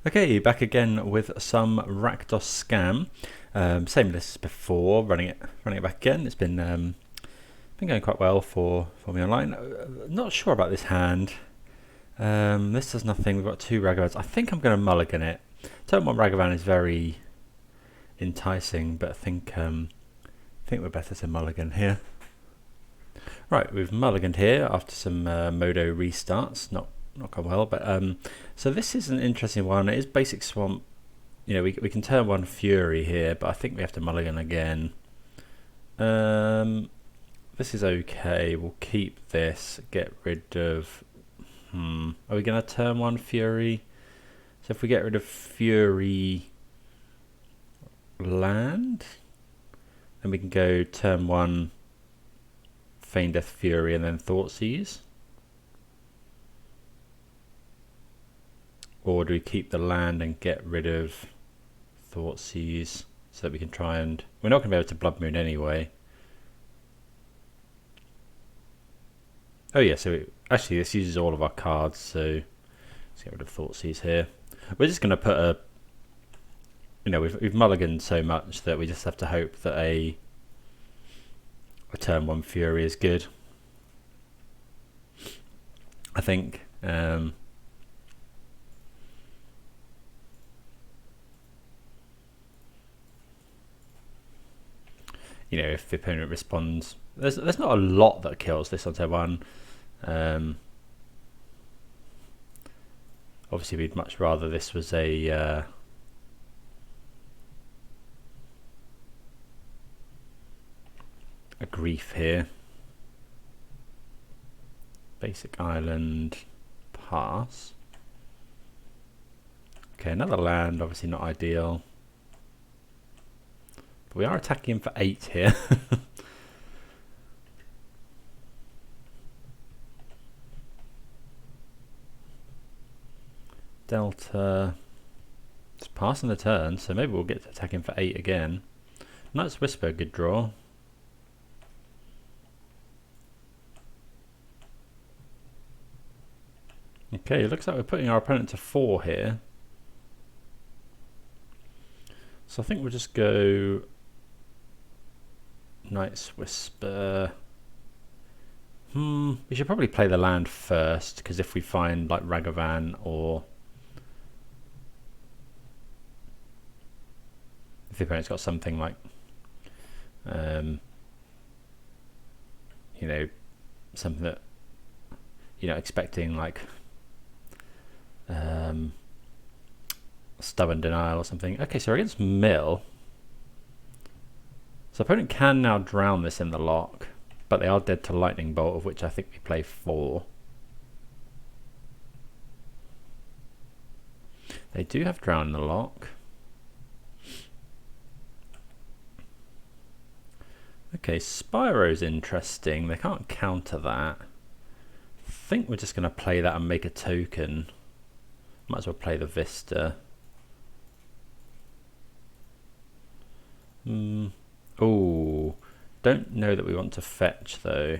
Okay, back again with some Rakdos scam. Same list as before, running it back again. It's been going quite well for me online. Not sure about this hand. This does nothing. We've got two Ragavans. I think I'm going to mulligan it. Turn 1 Ragavan is very enticing, but I think we're better to mulligan here. Right, we've mulliganed here after some Modo restarts. Not gone well, but so this is an interesting one. It is basic swamp. You know, we can turn 1 Fury here, but I think we have to mulligan again. This is okay. We'll keep this. Get rid of. Are we going to turn 1 Fury? So if we get rid of Fury land, then we can go turn 1 Feign Death Fury and then Thoughtseize. Or do we keep the land and get rid of Thoughtseize so that we can try and... We're not going to be able to Blood Moon anyway. Oh yeah, so actually this uses all of our cards, so let's get rid of Thoughtseize here. We're just going to put a... You know, we've mulliganed so much that we just have to hope that a turn 1 Fury is good. I think... you know, if the opponent responds, there's not a lot that kills this on turn 1. Obviously, we'd much rather this was a grief here. Basic island, pass. Okay, another land, obviously not ideal. But we are attacking him for 8 here. Delta. It's passing the turn, so maybe we'll get to attack him for 8 again. Knight's Whisper, good draw. Okay, it looks like we're putting our opponent to 4 here. So I think we'll just go Knight's Whisper. We should probably play the land first, because if we find like Ragavan or if the opponent's got something like you know, something that, you know, expecting like Stubborn Denial or something. Okay, so against Mill. So opponent can now drown this in the lock, but they are dead to Lightning Bolt, of which I think we play 4. They do have drown in the lock. Okay, Spyro's interesting. They can't counter that. I think we're just going to play that and make a token. Might as well play the Vista. Oh, don't know that we want to fetch though.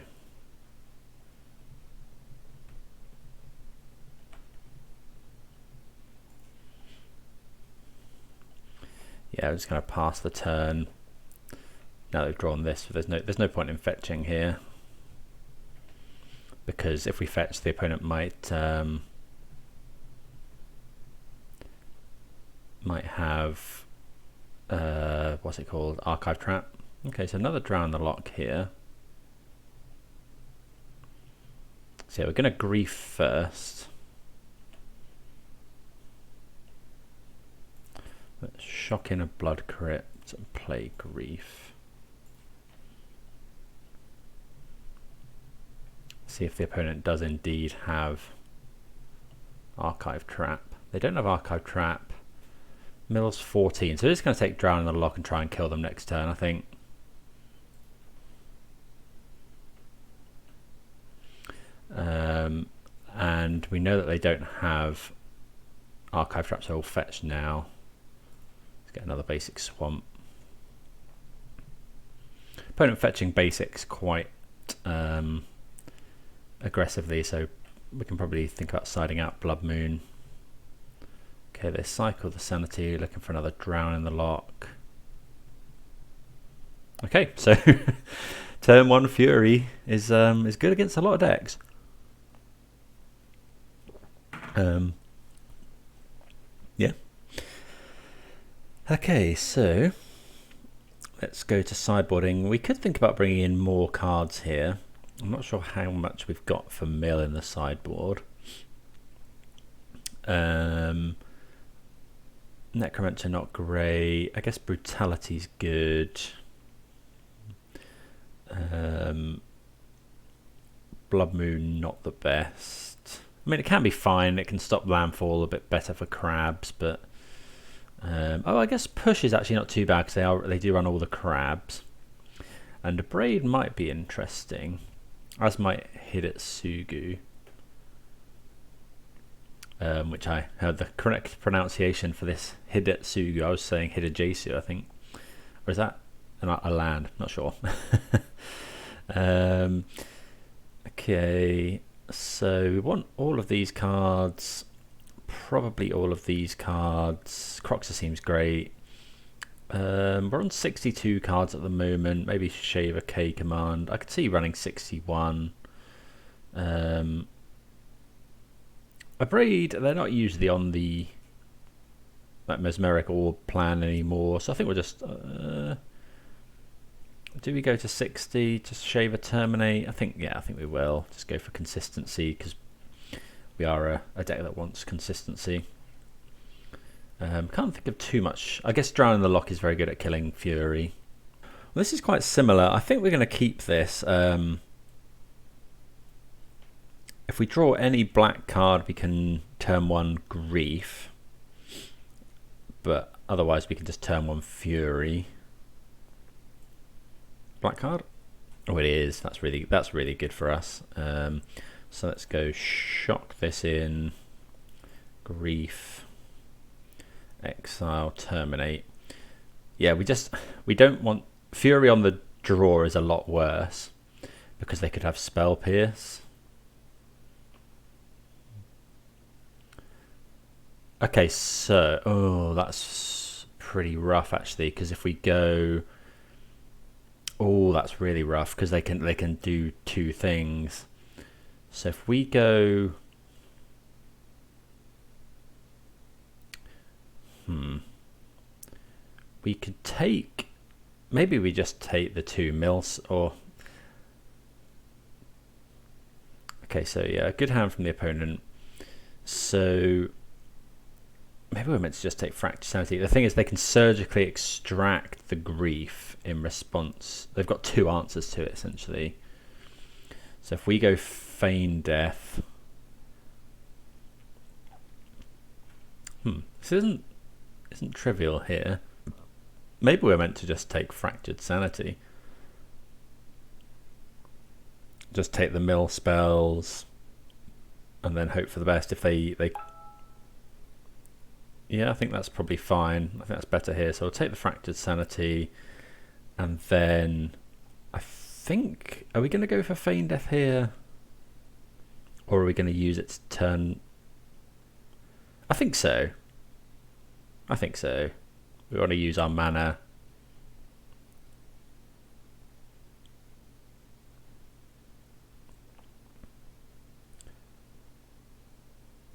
Yeah, I'm just going to pass the turn. Now they've drawn this, so there's no point in fetching here, because if we fetch, the opponent might have what's it called? Archive Trap. Okay, so another drown in the lock here. So yeah, we're going to grief first. Let's shock in a Blood Crypt and play grief. See if the opponent does indeed have Archive Trap. They don't have Archive Trap. Mill's 14, so they're just going to take drown in the lock and try and kill them next turn, I think. And we know that they don't have Archive Trap, so we'll fetch now. Let's get another basic swamp. Opponent fetching basics quite aggressively, so we can probably think about siding out Blood Moon. Okay, they cycle the Sanity, looking for another Drown in the Lock. Okay, so turn 1 Fury is good against a lot of decks. Yeah. Okay, so let's go to sideboarding. We could think about bringing in more cards here. I'm not sure how much we've got for mill in the sideboard. Necromancer not great. I guess Brutality's good. Blood Moon not the best. I mean, it can be fine. It can stop landfall a bit better for crabs, but oh, I guess Push is actually not too bad because they do run all the crabs. And a Braid might be interesting, as might Hidetsugu. Which I heard the correct pronunciation for this Hidetsugu. I was saying Hidejesu, I think. Or is that a land? Not sure. Okay, so we want all of these cards. Probably all of these cards. Croxer seems great. We're on 62 cards at the moment. Maybe shave a K command. I could see running 61. A Braid, they're not usually on the Mesmeric Orb plan anymore, so I think we'll just do we go to 60, just shave a Terminate? I think we will just go for consistency because we are a deck that wants consistency. Can't think of too much. I guess Drown in the Lock is very good at killing Fury. Well, this is quite similar. I think we're going to keep this. If we draw any black card, we can turn 1 Grief, but otherwise we can just turn 1 Fury. Black card? Oh, it is. That's really good for us. So let's go shock this in. Grief. Exile. Terminate. Yeah, we don't want Fury on the draw is a lot worse because they could have Spell Pierce. Okay, so that's pretty rough actually, because if we go, that's really rough because they can do 2 things. So if we go, we could take, maybe we just take the 2 mills or. Okay, so yeah, good hand from the opponent. So. Maybe we're meant to just take Fractured Sanity. The thing is, they can surgically extract the Grief in response. They've got 2 answers to it, essentially. So if we go Feign Death... This isn't trivial here. Maybe we're meant to just take Fractured Sanity. Just take the mill spells, and then hope for the best if they yeah, I think that's probably fine. I think that's better here. So I'll take the Fractured Sanity, and then I think, are we going to go for Feign Death here? Or are we going to use it to turn? I think so. I think so. We want to use our mana.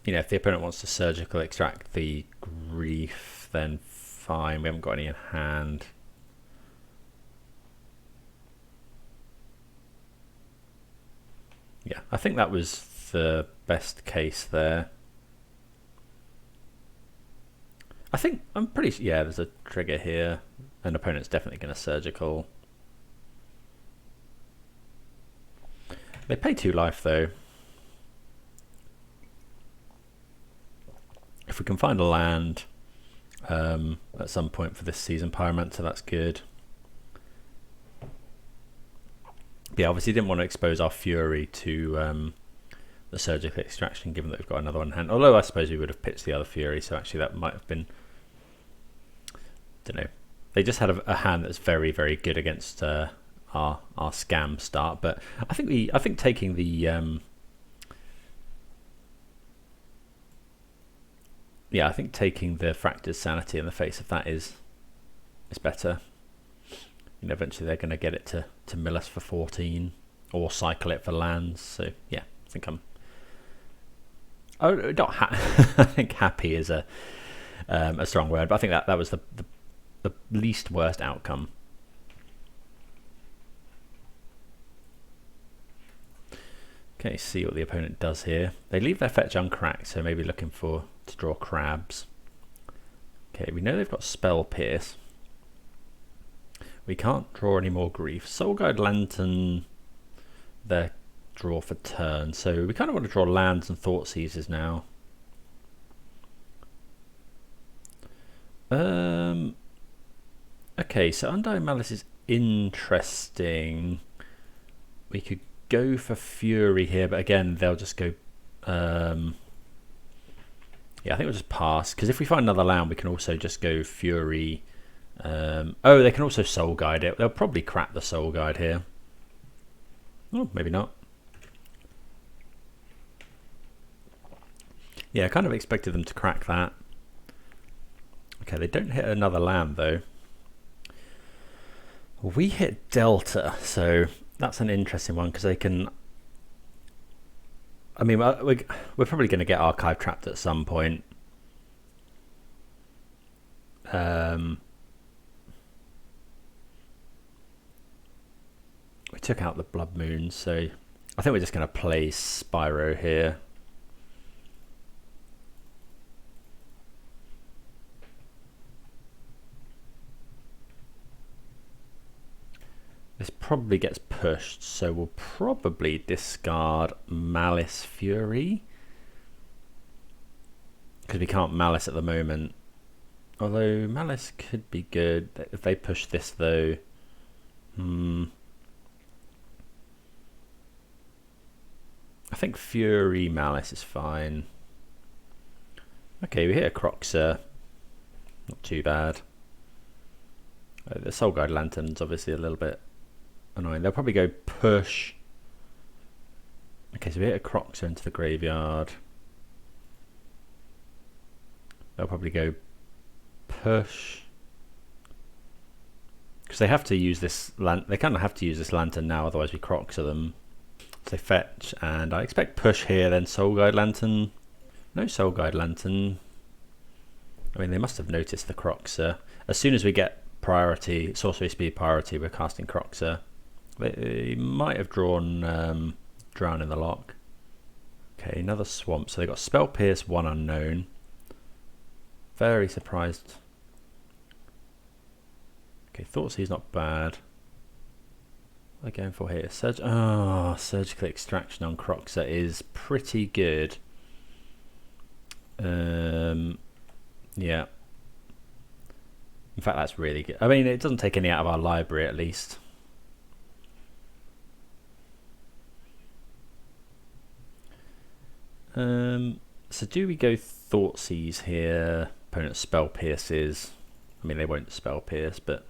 You know, if the opponent wants to surgical extract the Grief, then fine. We haven't got any in hand. Yeah, I think that was the best case there. I'm pretty, yeah, there's a trigger here. An opponent's definitely going to surgical. They pay 2 life though. If we can find a land at some point for this season, Pyromancer, that's good. Yeah, obviously didn't want to expose our Fury to the surgical extraction, given that we've got another one in hand. Although I suppose we would have pitched the other Fury, so actually that might have been, don't know. They just had a hand that's very, very good against our scam start. But I think taking the yeah, I think taking the Fractured Sanity in the face of that is better. You know, eventually they're going to get it to mill us for 14 or cycle it for lands. So yeah, I think I'm. Oh, not I think happy is a strong word, but I think that was the least worst outcome. Okay, see what the opponent does here. They leave their fetch uncracked, so maybe looking to draw crabs. Okay, we know they've got Spell Pierce. We can't draw any more grief. Soul Guide Lantern, their draw for turn. So we kind of want to draw lands and Thought Seizers now. Okay, so Undying Malice is interesting. We could go for Fury here, but again, they'll just go... yeah, I think we'll just pass, because if we find another land, we can also just go Fury. Oh, they can also Soul Guide it. They'll probably crack the Soul Guide here. Oh, maybe not. Yeah, I kind of expected them to crack that. Okay, they don't hit another land, though. We hit Delta, so that's an interesting one, because they can... I mean, we're probably going to get Archive trapped at some point. We took out the Blood Moon, so I think we're just going to play Spyro here. This probably gets pushed, so we'll probably discard Malice Fury, because we can't Malice at the moment. Although Malice could be good if they push this, though. I think Fury Malice is fine. Okay, we hit a Croxer. Not too bad. The Soul Guide Lantern's obviously a little bit annoying. They'll probably go push. Okay, so we hit a Croxer into the graveyard. They'll probably go push, because they have to use this they kind of have to use this lantern now, otherwise we Croxer them. So they fetch, and I expect push here, then Soul Guide Lantern. No Soul Guide Lantern. I mean, they must have noticed the Croxer. As soon as we get priority, sorcery speed priority, we're casting Croxer. They might have drawn Drown in the Lock. Okay, another Swamp. So they got Spell Pierce, 1 unknown. Very surprised. Okay, Thoughtseize not bad. What are they going for here? Surgical Extraction on Croxer is pretty good. Yeah. In fact, that's really good. I mean, it doesn't take any out of our library, at least. So do we go Thoughtseize here? Opponent Spell Pierces. I mean, they won't Spell Pierce, but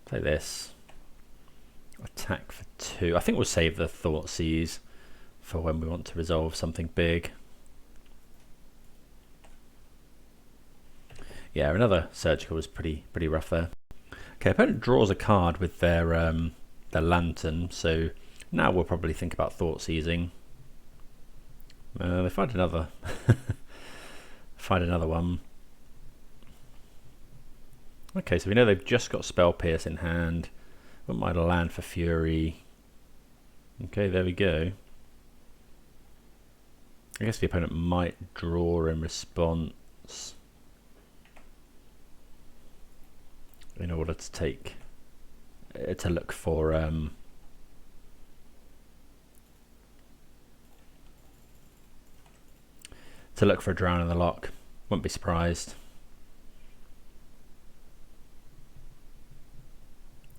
play this. Attack for 2. I think we'll save the Thoughtseize for when we want to resolve something big. Yeah, another Surgical was pretty rough there. Okay, opponent draws a card with their Lantern, so now we'll probably think about Thoughtseizing. They find another one. Okay, so we know they've just got Spell Pierce in hand. Wouldn't mind a land for Fury. Okay, there we go. I guess the opponent might draw in response in order to take to look for a Drown in the Lock. Wouldn't be surprised.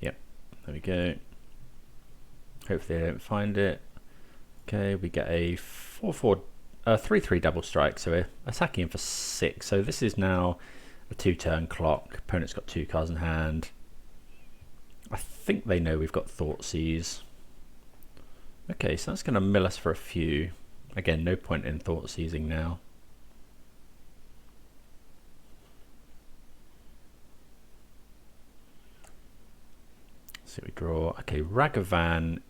Yep, there we go. Hopefully they don't find it. Okay, we get a 3/3 double strike, so we're attacking for 6. So this is now a 2-turn clock. Opponent's got 2 cards in hand. I think they know we've got Thoughtseize. Okay, so that's going to mill us for a few. Again, no point in Thoughtseizing now. See what we draw. Okay, Ragavan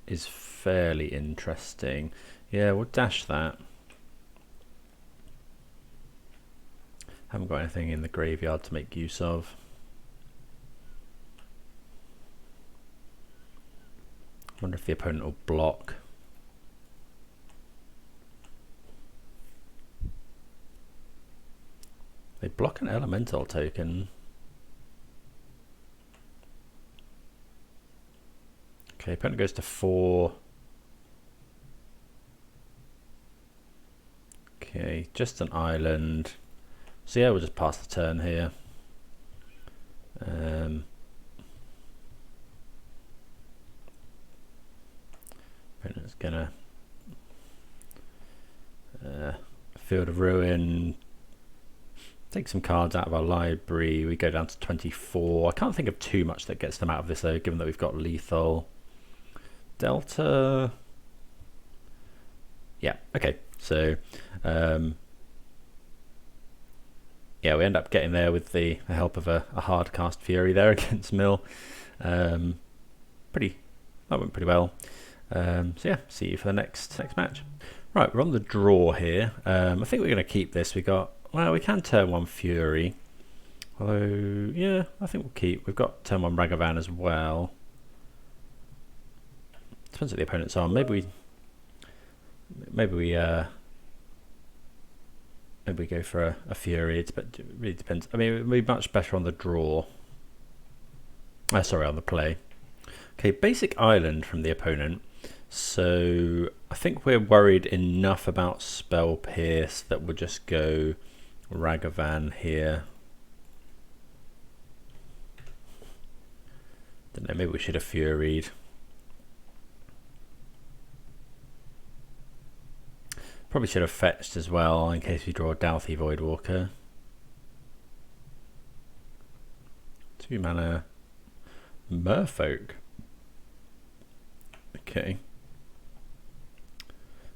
is fairly interesting. Yeah, we'll dash that. Haven't got anything in the graveyard to make use of. Wonder if the opponent will block. They block an elemental token. Okay, opponent goes to 4. Okay, just an island. So yeah, we'll just pass the turn here. Opponent's gonna Field of Ruin. Take some cards out of our library. We go down to 24. I can't think of too much that gets them out of this though, given that we've got lethal. Delta. Yeah, okay. So yeah, we end up getting there with the help of a hard cast Fury there against Mill. That went pretty well. So yeah, see you for the next match. Right, we're on the draw here. I think we're going to keep this. We can turn 1 Fury. Although, yeah, I think we'll keep. We've got turn 1 Ragavan as well. Depends what the opponent's on. Maybe we go for a Fury. It really depends. I mean, it would be much better on the draw. Sorry, on the play. Okay, basic island from the opponent. So I think we're worried enough about Spell Pierce that we'll just go Ragavan here. Don't know, maybe we should have Furied. Probably should have fetched as well in case we draw a Douthie Voidwalker. 2 mana Merfolk. Okay.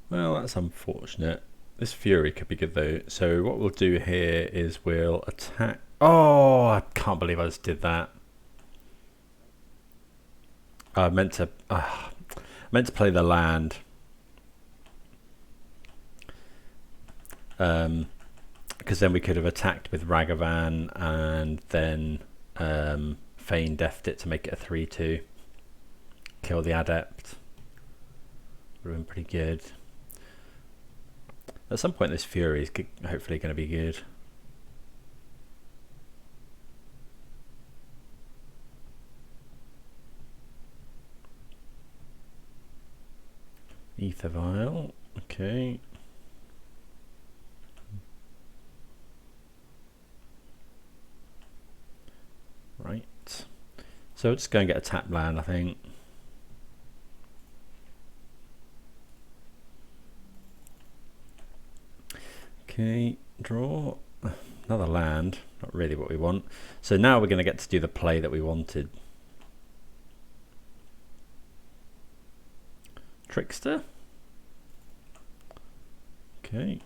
Well, that's unfortunate. This Fury could be good though. So what we'll do here is we'll attack. Oh, I can't believe I just did that. I meant to play the land. Because then we could have attacked with Ragavan and then Feign Deathed it to make it a 3/2. Kill the Adept. Would have been pretty good. At some point this Fury is hopefully going to be good. Ether Vial, okay. Right. So we'll just go and get a tap land, I think. Okay, draw another land, not really what we want. So now we're going to get to do the play that we wanted. Trickster. Okay.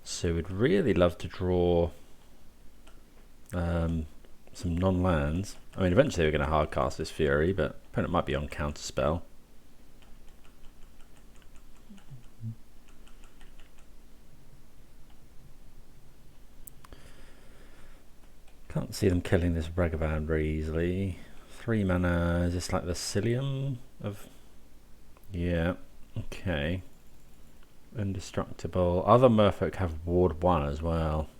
So we'd really love to draw some non-lands. I mean, eventually we're going to hardcast this Fury, but opponent might be on counterspell. Can't see them killing this Ragavan very easily. 3 mana, is this like the Cilium of... Yeah, okay. Indestructible. Other Merfolk have Ward 1 as well.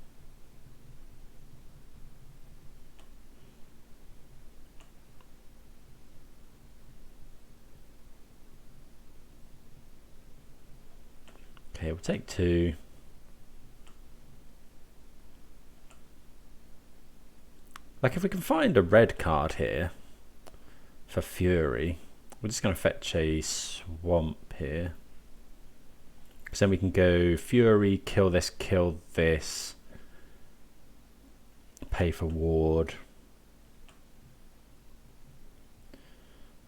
Okay, we'll take 2. Like if we can find a red card here for Fury, we're just going to fetch a Swamp here. Because then we can go Fury, kill this, pay for Ward.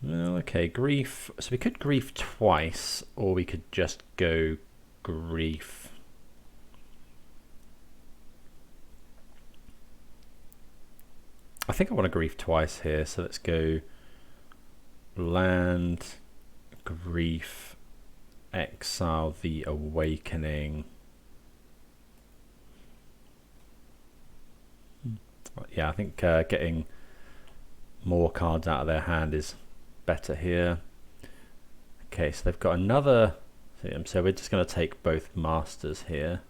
Well, okay, Grief. So we could Grief twice, or we could just go Grief. I think I want to grief twice here, so let's go land, grief, exile the awakening. Yeah, I think getting more cards out of their hand is better here. Okay, so they've got another, so we're just going to take both masters here.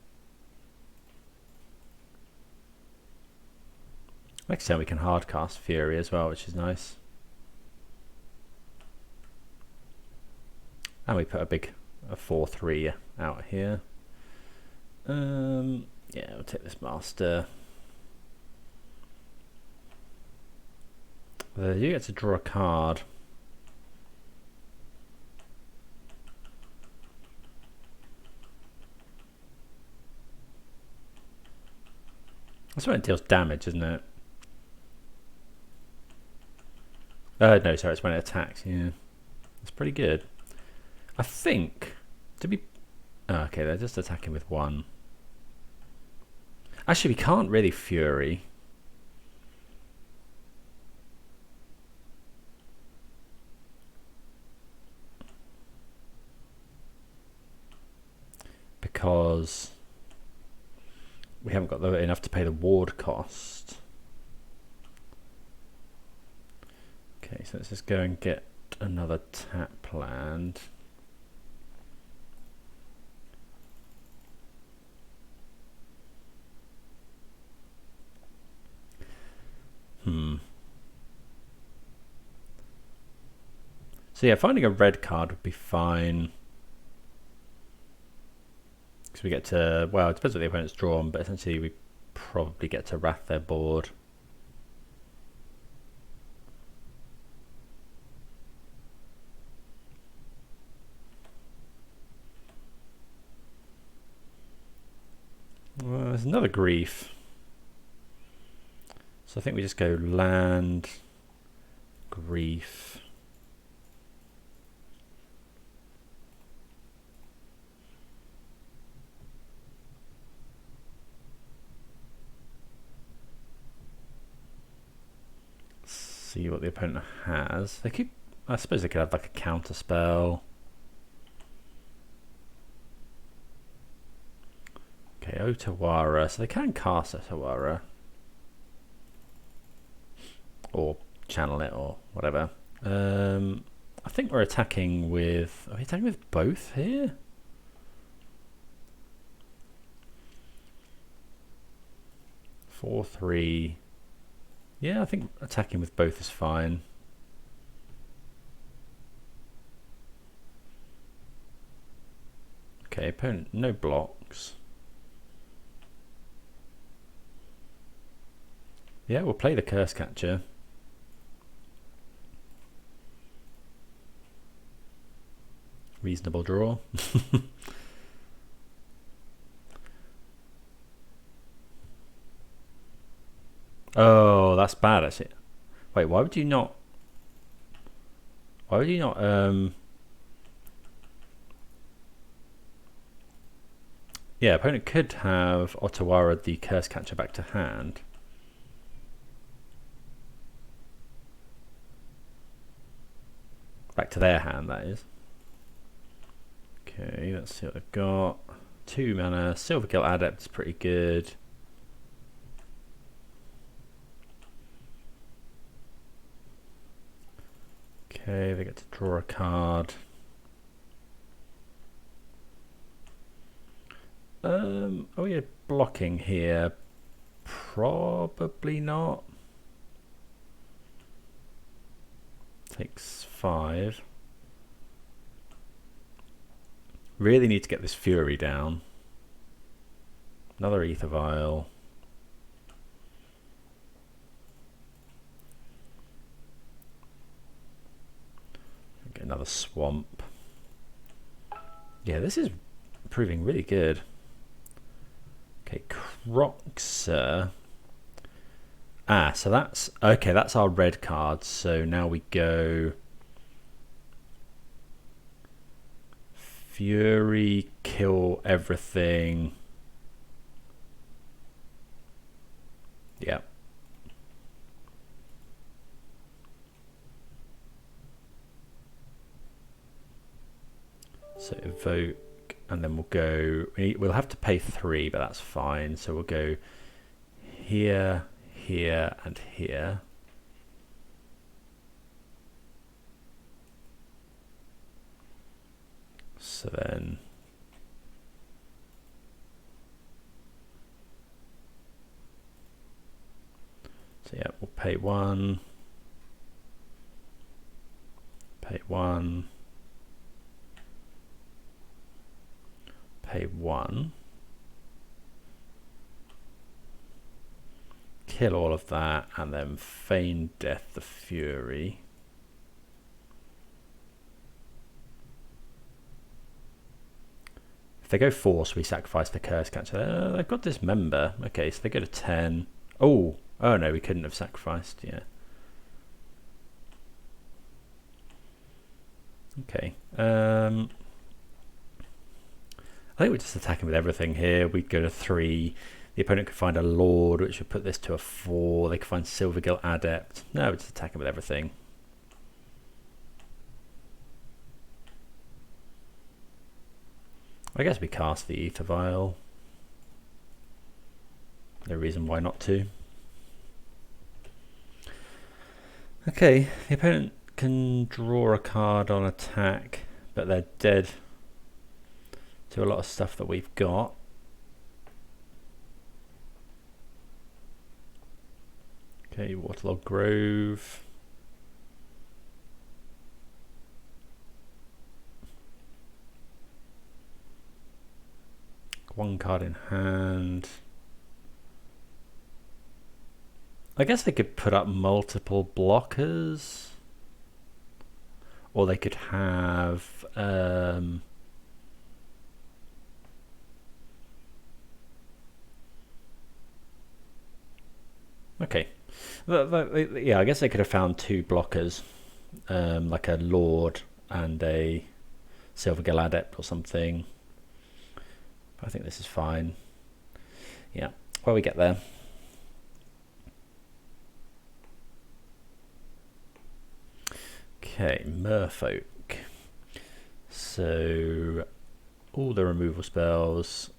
Next time we can hardcast Fury as well, which is nice. And we put a 4/3 out here. Yeah, we'll take this master. You get to draw a card. That's when it deals damage, isn't it? No, sorry, it's when it attacks. Yeah, it's pretty good. I think to be. Oh, okay, they're just attacking with one. Actually, we can't really Fury. Because we haven't got enough to pay the ward cost. Okay, so let's just go and get another tap land. So yeah, finding a red card would be fine. Because we get to, well, it depends what the opponent's drawn, but essentially we probably get to wrath their board. Well, there's another grief. So I think we just go land, grief. See what the opponent has. They keep. I suppose they could have like a counter spell. Okay, Otawara. So they can cast Otawara. Or channel it or whatever. I think we're attacking with. Are we attacking with both here? Four, 3. Yeah, I think attacking with both is fine. Okay, opponent, no blocks. Yeah, we'll play the Curse Catcher. Reasonable draw. Oh, that's bad actually. Wait, why would you not? Why would you not? Yeah, opponent could have Otawara the Curse Catcher back to hand. Back to their hand, that is. Okay, let's see what they've got. 2 mana. Silvergill Adept is pretty good. Okay, they get to draw a card. Are we blocking here? Probably not. Takes 5. Really need to get this Fury down. Another Ether Vial. Get another Swamp. Yeah, this is proving really good. Okay, Croxer. Ah, so that's okay, that's our red card. So now we go Fury, kill everything. Yeah. invoke, and then we'll go, we'll have to pay 3, but that's fine. So we'll go here, here, and here. So then yeah, we'll pay 1, pay 1, pay 1, kill all of that, and then feign death the Fury. If they go force, we sacrifice the curse catcher. They've got dismember. Okay, so they go to 10. Oh no, we couldn't have sacrificed. Yeah. Okay. I think we're just attacking with everything here. We'd go to 3. The opponent could find a Lord, which would put this to a 4. They could find Silvergill Adept. No, we're just attacking with everything. I guess we cast the Ether Vial. No reason why not to. Okay, the opponent can draw a card on attack, but they're dead to a lot of stuff that we've got. Okay, Waterlogged Grove. One card in hand. I guess they could put up multiple blockers, or they could have okay. Yeah, I guess they could have found 2 blockers, like a Lord and a Silvergill Adept or something. I think this is fine. Yeah, well, we get there. Okay, Merfolk. So all the removal spells.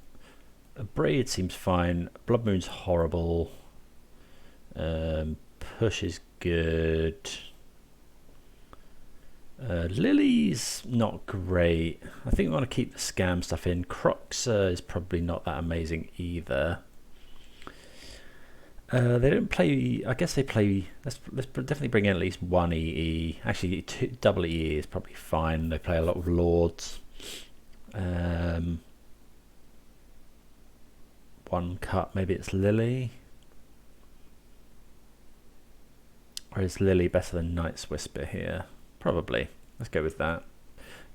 Braid seems fine. Blood Moon's horrible. Push is good. Lily's not great. I think we want to keep the scam stuff in. Crocs is probably not that amazing either. They don't play. I guess they play. Let's definitely bring in at least 1 EE. Actually, double EE is probably fine. They play a lot of Lords. 1 cut. Maybe it's Lily. Or is Lily better than Night's Whisper here? Probably. Let's go with that.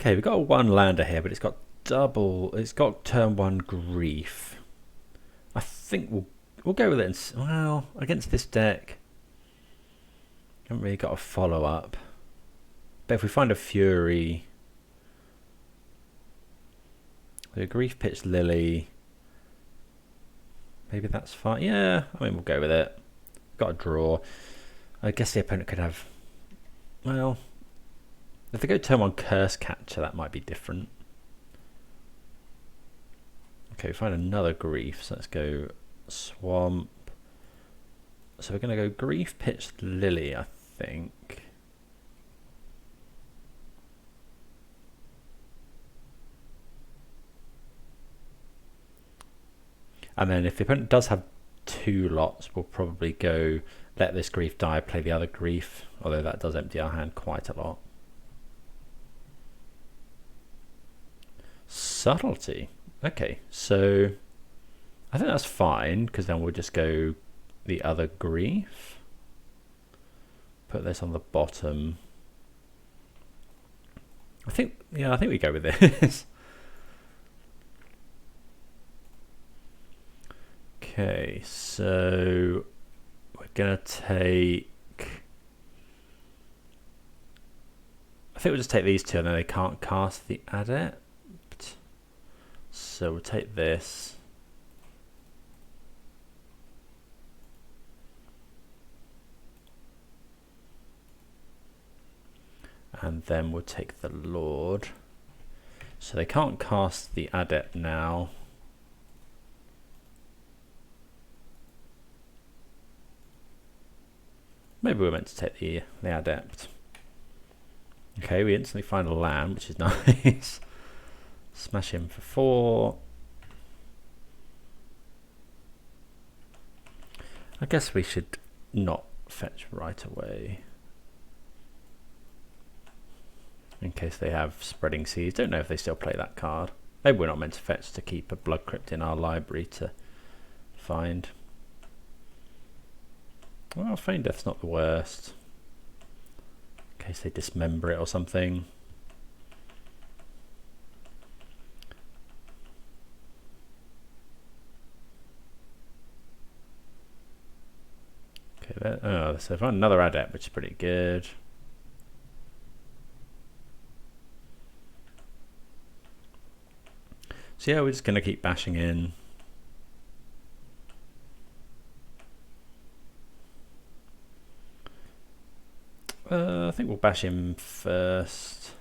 Okay, we've got a 1 lander here, but it's got double. It's got turn 1 Grief. I think we'll go with it. Well, against this deck, haven't really got a follow up. But if we find a Fury, the Grief pitch Lily. Maybe that's fine. Yeah, I mean we'll go with it. Got a draw. I guess the opponent could have. Well. If they go turn 1 Curse Catcher, that might be different. Okay, we find another Grief, so let's go Swamp. So we're going to go Grief Pitch Lily, I think. And then if the opponent does have 2 lots, we'll probably go let this Grief die, play the other Grief, although that does empty our hand quite a lot. Subtlety. Okay, so I think that's fine, because then we'll just go the other Grief. Put this on the bottom. I think we go with this. Okay, so we're gonna take. I think we'll just take these 2, and then they can't cast the Adept. So we'll take this. And then we'll take the Lord. So they can't cast the Adept now. Maybe we're meant to take the Adept. Okay, we instantly find a land, which is nice. Smash him for 4. I guess we should not fetch right away, in case they have Spreading Seas. Don't know if they still play that card. Maybe we're not meant to fetch to keep a Blood Crypt in our library to find. Well, Feign Death's not the worst, in case they dismember it or something. Okay, oh, so I found another Adept, which is pretty good. So yeah, we're just going to keep bashing in. I think we'll bash him first.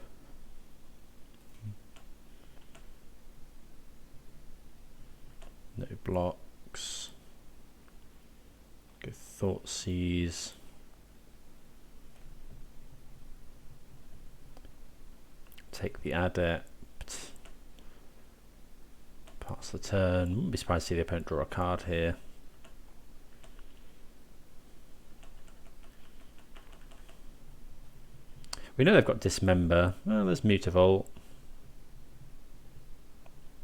No blocks. Go Thoughtseize. Take the Adept. Pass the turn. Wouldn't be surprised to see the opponent draw a card here. We know they've got Dismember. Well, there's Mutavault.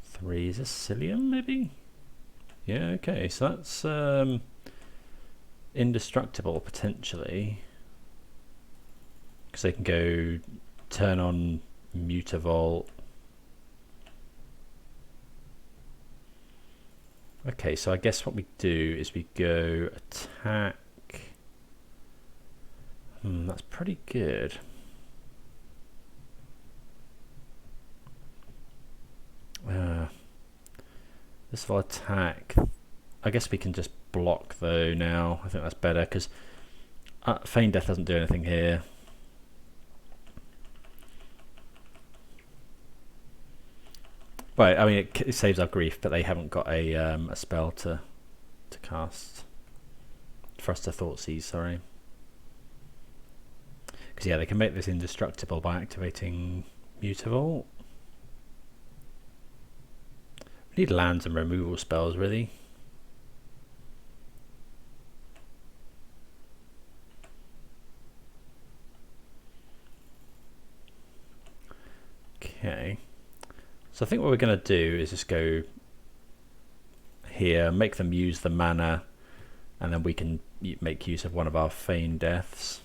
3 is a Cillium, maybe? Yeah, okay, so that's indestructible potentially, because they can go turn on Mutavault. Okay, so I guess what we do is we go attack. That's pretty good. This will attack. I guess we can just block though now. I think that's better because Feign Death doesn't do anything here. Right, I mean it saves our grief, but they haven't got a spell to cast for us to Thoughtseize. Sorry, because yeah, they can make this indestructible by activating Mutavault. We need lands and removal spells, really. Okay, so I think what we're going to do is just go here, make them use the mana, and then we can make use of one of our Feign Deaths.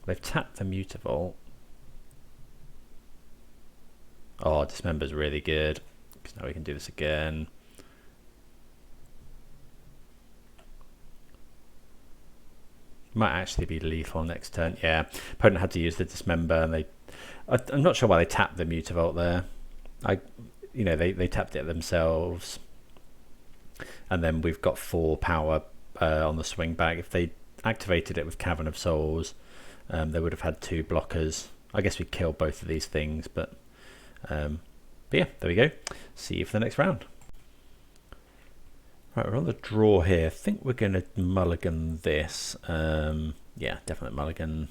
They've tapped the Mutavault. Oh, Dismember's really good, because now we can do this again. Might actually be lethal next turn. Yeah, opponent had to use the Dismember, and I'm not sure why they tapped the Mutavault there. They tapped it themselves, and then we've got 4 power on the swing back. If they activated it with Cavern of Souls, they would have had 2 blockers. I guess we kill both of these things, but yeah, there we go. See you for the next round. Right, we're on the draw here. I think we're going to mulligan this. Yeah, definitely mulligan.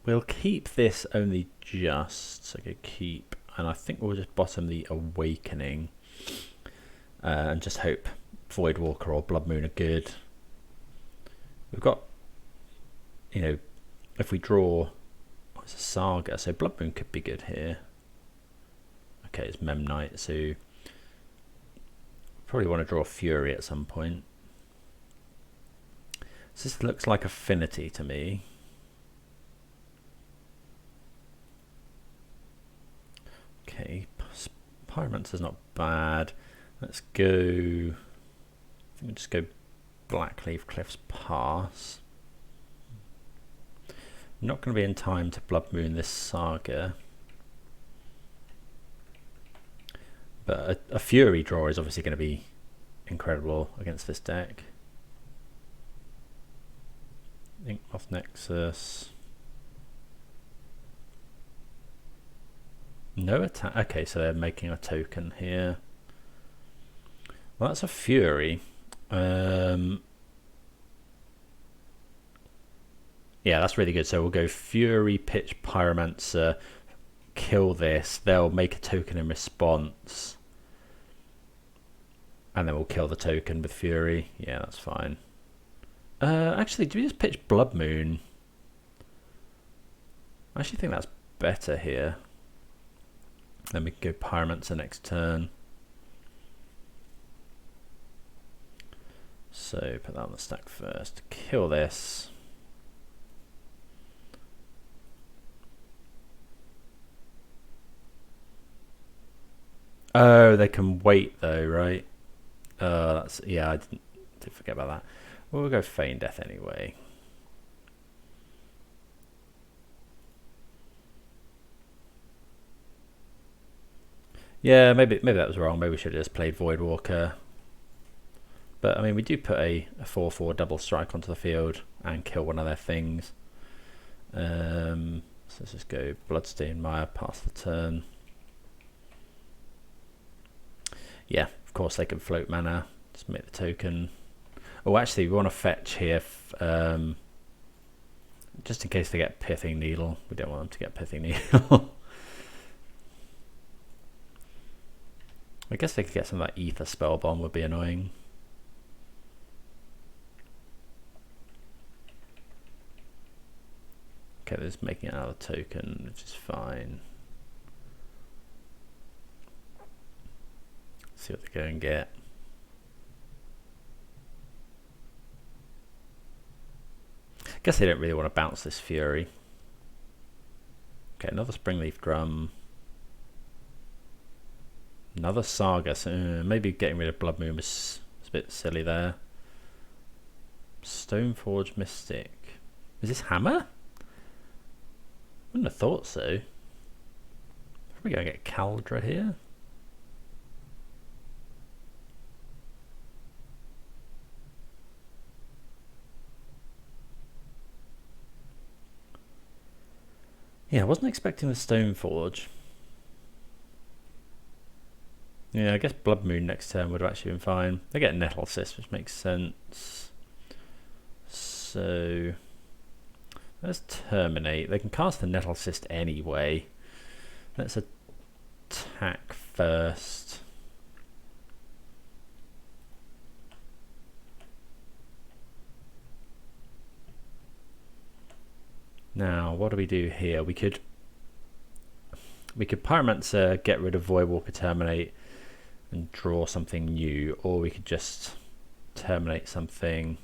We'll keep this only just. So go keep, and I think we'll just bottom the Awakening, and just hope Voidwalker or Blood Moon are good. We've got, if we draw. It's a Saga, so Blood Moon could be good here. Okay, it's Memnite, so probably want to draw Fury at some point. So this looks like Affinity to me. Okay, Pyromancer's not bad. Let's go. I think we'll just go Blackleaf Cliffs Pass. Not going to be in time to Blood Moon this Saga, but a Fury draw is obviously going to be incredible against this deck. Inkmoth Nexus. No attack. Okay, so they're making a token here. Well, that's a Fury. Yeah, that's really good. So we'll go Fury, Pitch, Pyromancer, kill this. They'll make a token in response. And then we'll kill the token with Fury. Yeah, that's fine. Actually, do we just pitch Blood Moon? I actually think that's better here. Then we can go Pyromancer next turn. So put that on the stack first. Kill this. Oh, they can wait though, right? That's, yeah, I did forget about that. We'll go Feign Death anyway. Yeah, maybe that was wrong. Maybe we should have just played Voidwalker. But I mean, we do put a 4/4 double strike onto the field and kill one of their things. So let's just go Bloodstained Mire, pass the turn. Yeah, of course they can float mana. Just make the token. Oh, actually, we want to fetch here, just in case they get Pithing Needle. We don't want them to get Pithing Needle. I guess they could get some of that Ether Spellbomb, would be annoying. Okay, they're just making another token, which is fine. Let's see what they go and get. I guess they don't really want to bounce this Fury. Okay, another Springleaf Drum. Another Saga. So maybe getting rid of Blood Moon was a bit silly there. Stoneforge Mystic. Is this Hammer? Wouldn't have thought so. Are we going to get Caldra here? Yeah, I wasn't expecting the Stoneforge. Yeah, I guess Blood Moon next turn would have actually been fine. They get Nettle Cyst, which makes sense. So let's terminate. They can cast the Nettle Cyst anyway. Let's attack first. Now, what do we do here? We could Pyromancer, get rid of Voidwalker, terminate, and draw something new, or we could just terminate something.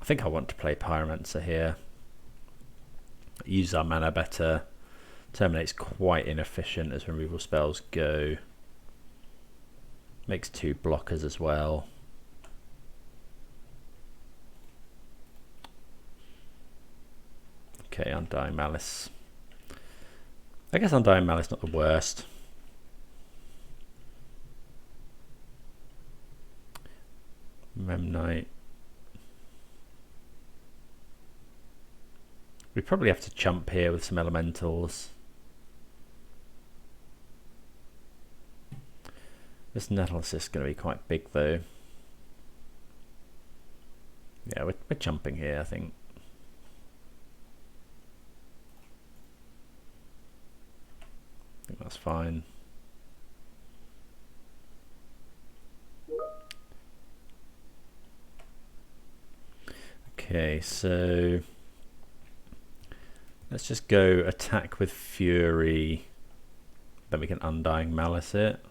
I think I want to play Pyromancer here. Use our mana better. Terminate's quite inefficient as removal spells go. Makes 2 blockers as well. Okay, Undying Malice. I guess Undying Malice not the worst. Memnite. We probably have to chump here with some elementals. This Nettle Cyst is going to be quite big though. Yeah, we're jumping here, I think. I think that's fine. Okay, so let's just go attack with Fury, then we can Undying Malice it.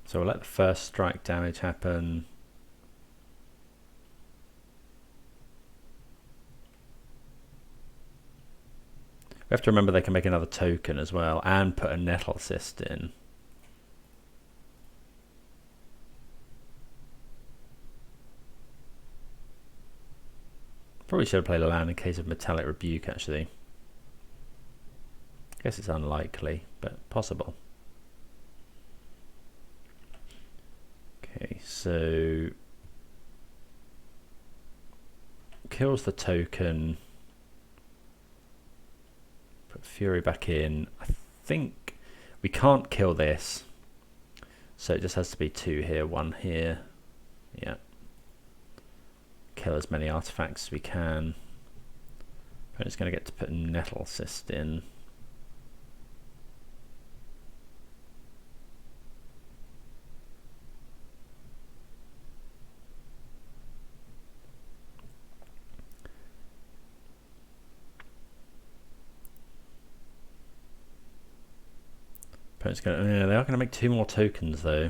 So we'll let the first strike damage happen. We have to remember they can make another token as well and put a Nettle Cyst in. Probably should have played a land in case of Metallic Rebuke, actually. I guess it's unlikely, but possible. Okay, so kills the token. Put Fury back in. I think we can't kill this, so it just has to be 2 here, 1 here. Yeah. Kill as many artifacts as we can. Opponent's going to get to put Nettle Cyst in. Opponent's going to, yeah, they are going to make 2 more tokens though.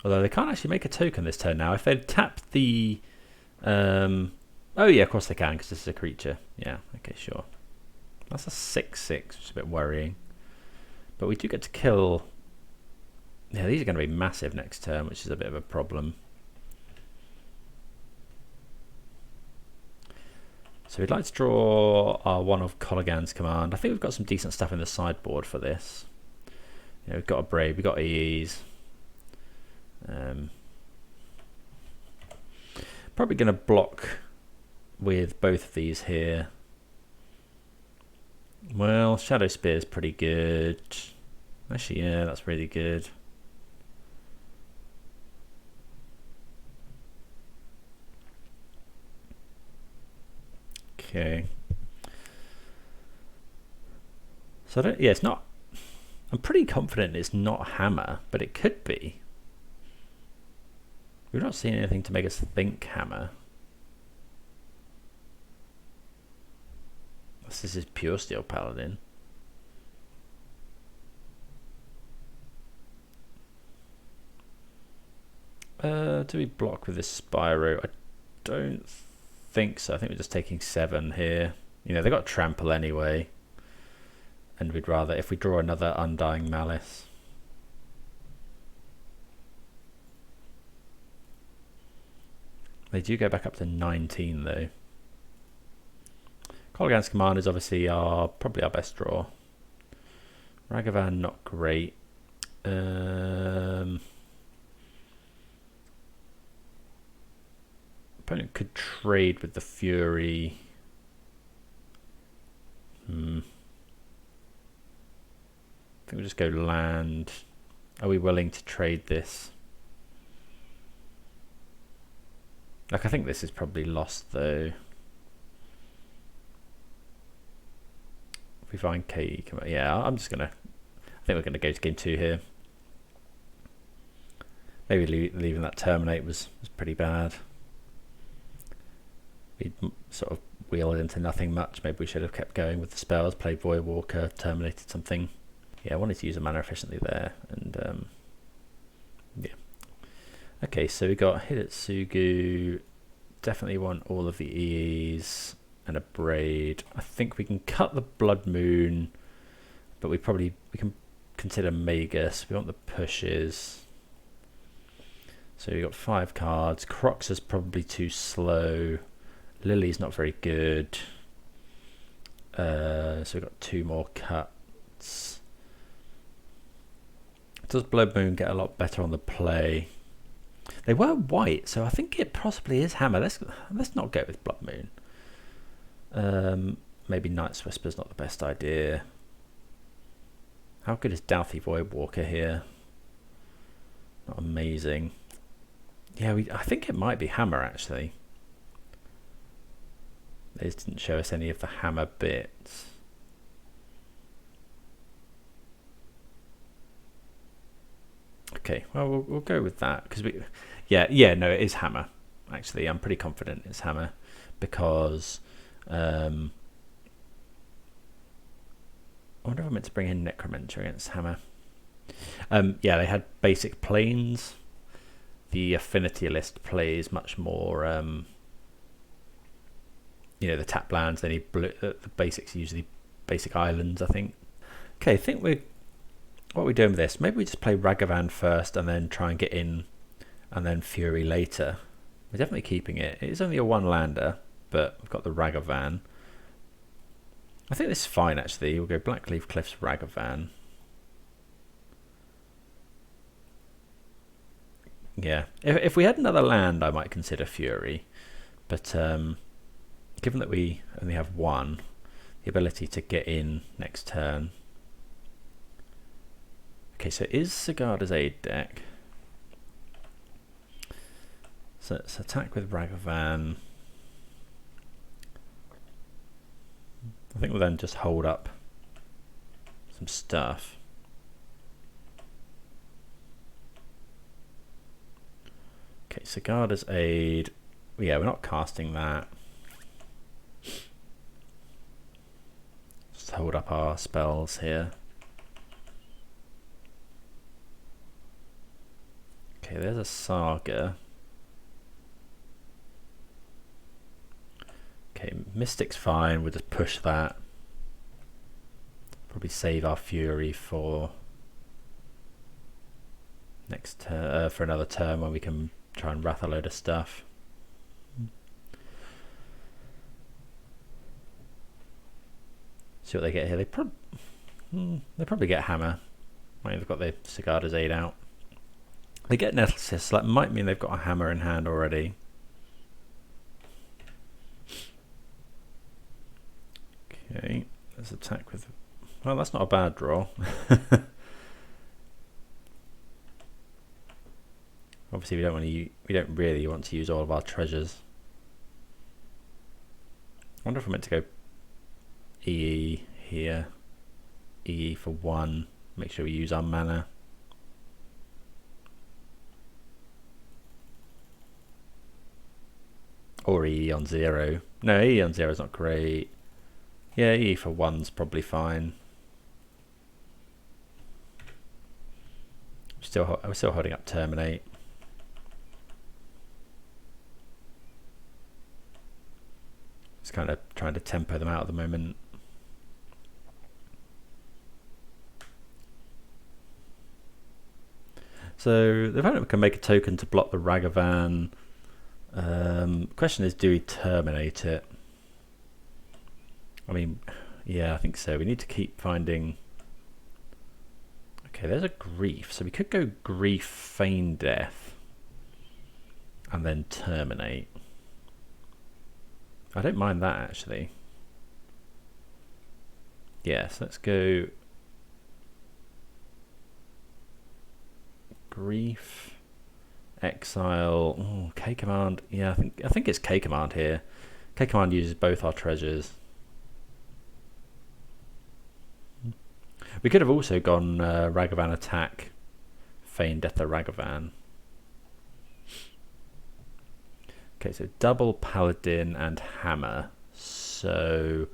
Although they can't actually make a token this turn now. If they'd tapped the... oh yeah, of course they can, because this is a creature. Yeah, okay, sure. That's a 6/6, which is a bit worrying. But we do get to kill... Yeah, these are going to be massive next turn, which is a bit of a problem. So we'd like to draw our one of Colligan's Command. I think we've got some decent stuff in the sideboard for this. You know, we've got a Brave, we've got EEs. Probably going to block with both of these here. Well, Shadow Spear is pretty good. Actually, yeah, that's really good. Okay. So yeah, it's not. I'm pretty confident it's not Hammer, but it could be. We're not seeing anything to make us think Hammer. This is Pure Steel Paladin. Do we block with this Spyro? I don't think so. I think we're just taking 7 here. You know, they got Trample anyway. And we'd rather, if we draw another Undying Malice. They do go back up to 19 though. Colligan's Command is obviously probably our best draw. Ragavan, not great. Opponent could trade with the Fury. I think we'll just go land. Are we willing to trade this? Like, I think this is probably lost though. If we find KE, yeah, I'm just gonna. I think we're gonna go to game 2 here. Maybe leaving that terminate was pretty bad. We sort of wheeled into nothing much. Maybe we should have kept going with the spells. Played Voidwalker, terminated something. Yeah, I wanted to use the mana efficiently there, and yeah. Okay, so we got Hidetsugu. Definitely want all of the EEs and a Braid. I think we can cut the Blood Moon, but we can consider Magus. We want the pushes. So we got 5 cards. Crocs is probably too slow. Lily's not very good. So we've got 2 more cuts. Does Blood Moon get a lot better on the play? They were white, so I think it possibly is Hammer. Let's not go with Blood Moon. Maybe Night's Whisper's not the best idea. How good is Douthie Voidwalker here? Not amazing. Yeah, I think it might be Hammer actually. They just didn't show us any of the Hammer bits. Okay, well we'll go with that because no, it is Hammer. Actually, I'm pretty confident it's Hammer because I wonder if I meant to bring in Necromancer against Hammer. Yeah, they had basic planes. The affinity list plays much more. You know, the tap lands. They need blue. The basics usually basic islands, I think. Okay, I think we're what are we doing with this? Maybe we just play Ragavan first and then try and get in and then Fury later. We're definitely keeping it. It is only a 1-lander, but we've got the Ragavan. I think this is fine actually. We'll go Blackleaf Cliffs Ragavan. Yeah, if we had another land I might consider Fury, but given that we only have one, the ability to get in next turn. Okay, so is Sigarda's Aid deck. So let's attack with Ragavan. I think we'll then just hold up some stuff. Okay, Sigarda's Aid. Yeah, we're not casting that. Just hold up our spells here. Okay, there's a Saga. Okay, Mystic's fine, we'll just push that. Probably save our Fury for next for another turn when we can try and wrath a load of stuff. See what they get here. They probably get Hammer. Might have got the Sigarda's Aid out. They get Nettlecyst, that might mean they've got a Hammer in hand already. Okay, let's attack with. Well, that's not a bad draw. Obviously, we don't really want to use all of our treasures. I wonder if I'm meant to go EE here. EE for 1. Make sure we use our mana. Or EE on 0. No, EE on 0 is not great. Yeah, EE for 1's probably fine. We're still holding up Terminate. Just kind of trying to tempo them out at the moment. So the opponent can make a token to block the Ragavan. Question is, do we terminate it? I mean, yeah, I think so. We need to keep finding. Okay, there's a Grief, so we could go Grief, Feign Death, and then terminate. I don't mind that actually. Yes, let's go Grief, Exile. Oh, K Command. Yeah, I think it's K Command here. K Command uses both our treasures. We could have also gone Ragavan attack, Feign Death the Ragavan. Okay, so double Paladin and Hammer. So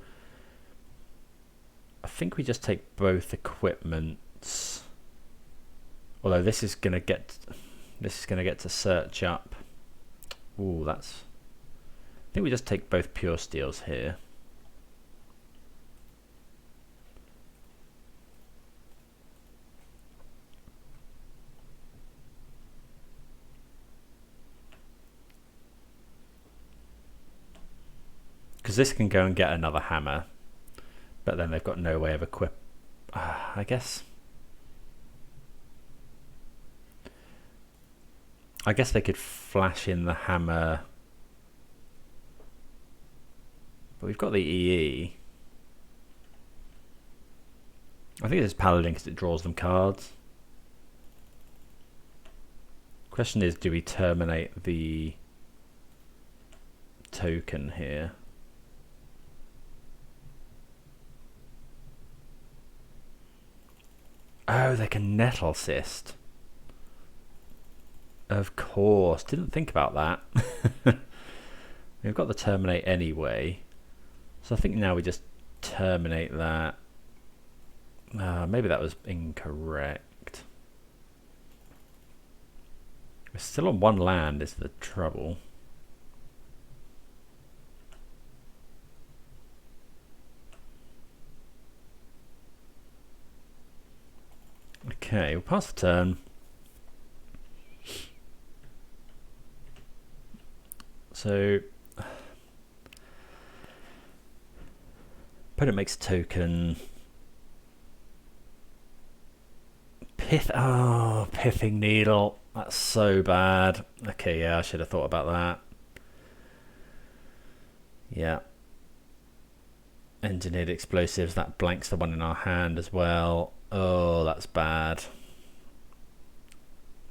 I think we just take both equipments. Although this is gonna get to search up. Ooh, that's. I think we just take both Pure Steels here. Because this can go and get another Hammer, but then they've got no way of equip. I guess they could flash in the Hammer, but we've got the EE. I think it's Paladin because it draws them cards. Question is, do we terminate the token here? Oh, they can Nettlecyst. Of course, didn't think about that. We've got the terminate anyway, so I think now we just terminate that. Maybe that was incorrect. We're still on 1 land is the trouble. Okay, we'll pass the turn. So opponent makes a token. Pithing Needle. That's so bad. Okay, yeah, I should have thought about that. Yeah. Engineered explosives, that blanks the one in our hand as well. Oh, that's bad.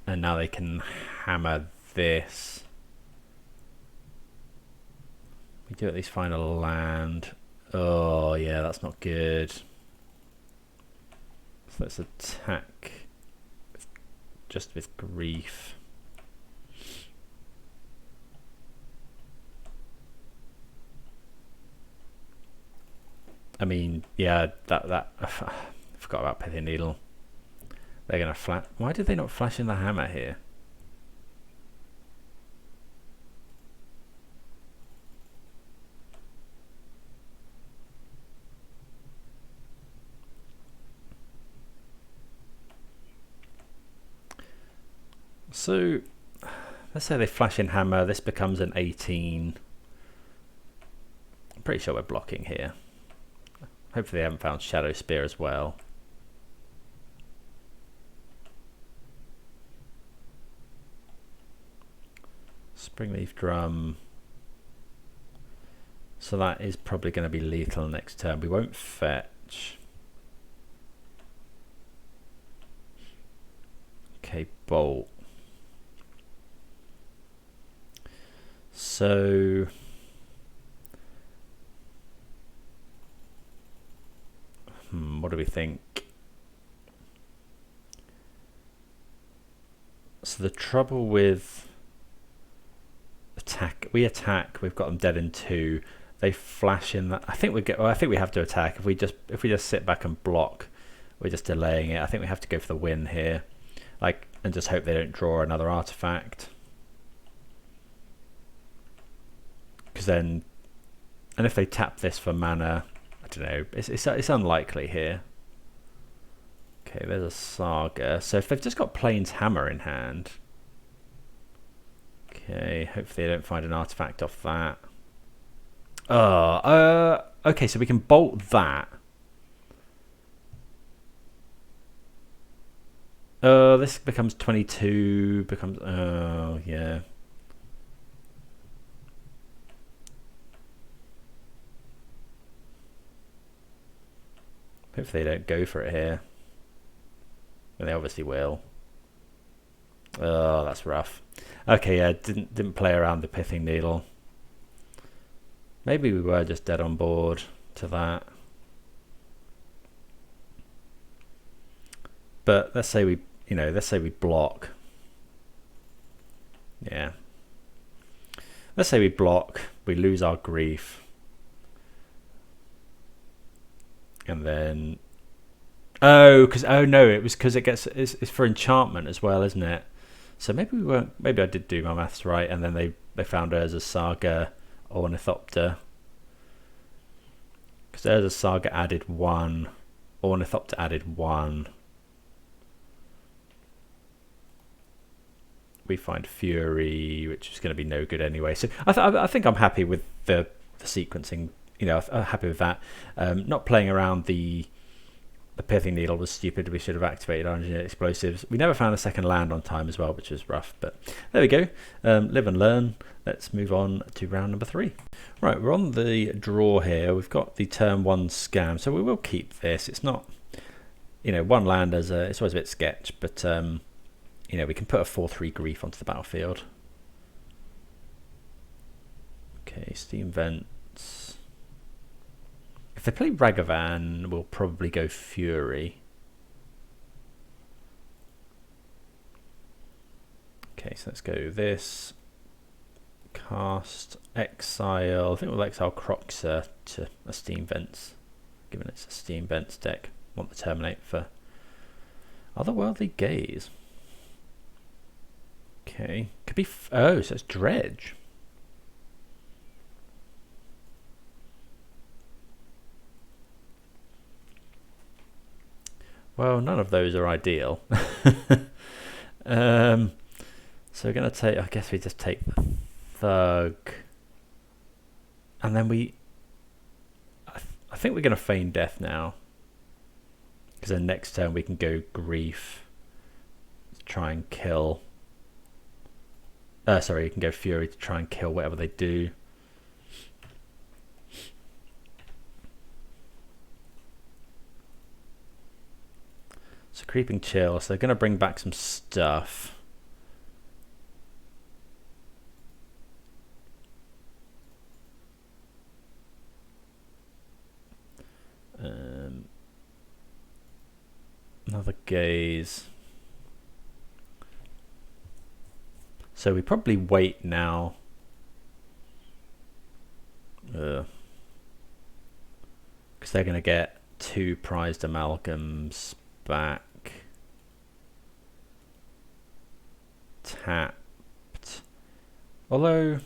And now they can hammer this. We do at least find a land. Oh, yeah, that's not good. So let's attack just with grief. I mean, yeah, that I forgot about Pithing Needle. They're gonna flash. Why did they not flash in the hammer here? So let's say they flash in hammer. This becomes an 18. I'm pretty sure we're blocking here. Hopefully they haven't found Shadow Spear as well. Springleaf Drum. So that is probably going to be lethal next turn. We won't fetch. Okay, Bolt. So what do we think? So the trouble with we attack, we've got them dead in 2. They flash in that. I think we have to attack. If we just sit back and block, we're just delaying it. I think we have to go for the win here, like, and just hope they don't draw another artifact. Because then, and if they tap this for mana, I don't know. It's unlikely here. Okay, there's a Saga. So if they've just got Plains Hammer in hand. Okay, hopefully they don't find an artifact off that. Okay, so we can bolt that. This becomes 22. Becomes yeah. Hopefully they don't go for it here. And they obviously will. Oh, that's rough. Okay, yeah, didn't play around the Pithing Needle. Maybe we were just dead on board to that. But let's say we block. Yeah. Let's say we block, we lose our grief. And then oh no, it was because it's for enchantment as well, isn't it? So maybe we weren't. Maybe I did do my maths right, and then they found Urza's Saga Ornithopter, because Urza's Saga added 1, Ornithopter added 1. We find Fury, which is going to be no good anyway. So I think I'm happy with the sequencing. You know, I'm happy with that. Not playing around the Pithing Needle was stupid. We should have activated our engineered explosives. We never found a second land on time as well, which was rough. But there we go. Live and learn. Let's move on to round number 3. Right, we're on the draw here. We've got the turn 1 scam, so we will keep this. It's not, you know, one land as it's always a bit sketch, but you know, we can put a 4/3 grief onto the battlefield. Okay, Steam Vents. If they play Ragavan, we'll probably go Fury. Okay, so let's go this. Cast, Exile. I think we'll exile Croxer to a Steam Vents, given it's a Steam Vents deck. Want to terminate for Otherworldly Gaze. Okay, could be. Oh, so it's Dredge. Well, none of those are ideal. So we're going to take, I guess we just take the thug. And then I think we're going to feign death now. Because then next turn we can go grief. Try and kill. Sorry, you can go fury to try and kill whatever they do. So creeping chill, so they're going to bring back some stuff. Another gaze. So we probably wait now. Because they're going to get 2 prized amalgams back. Tapped. Although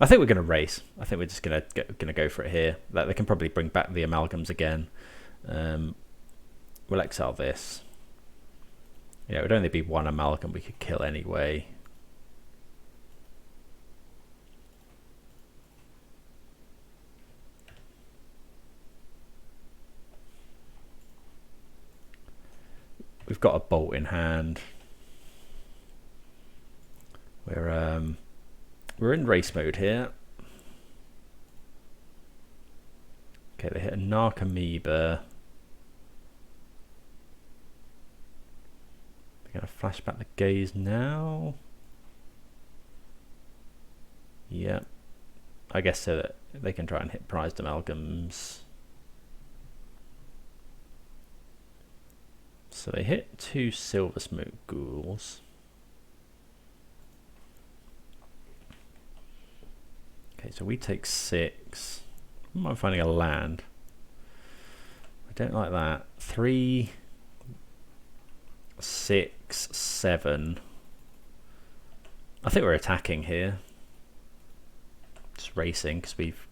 I think we're going to race. I think we're just going to go for it here. That they can probably bring back the amalgams again. We'll exile this. Yeah, it would only be 1 amalgam we could kill anyway. We've got a bolt in hand. We're in race mode here. Okay, they hit a Narc Amoeba. We're going to flash back the gaze now. Yep. I guess so that they can try and hit prized amalgams. So they hit 2 silver smoke ghouls. Okay, so we take 6. I'm finding a land. I don't like that. 3, 6, 7. I think we're attacking here. Just racing because we've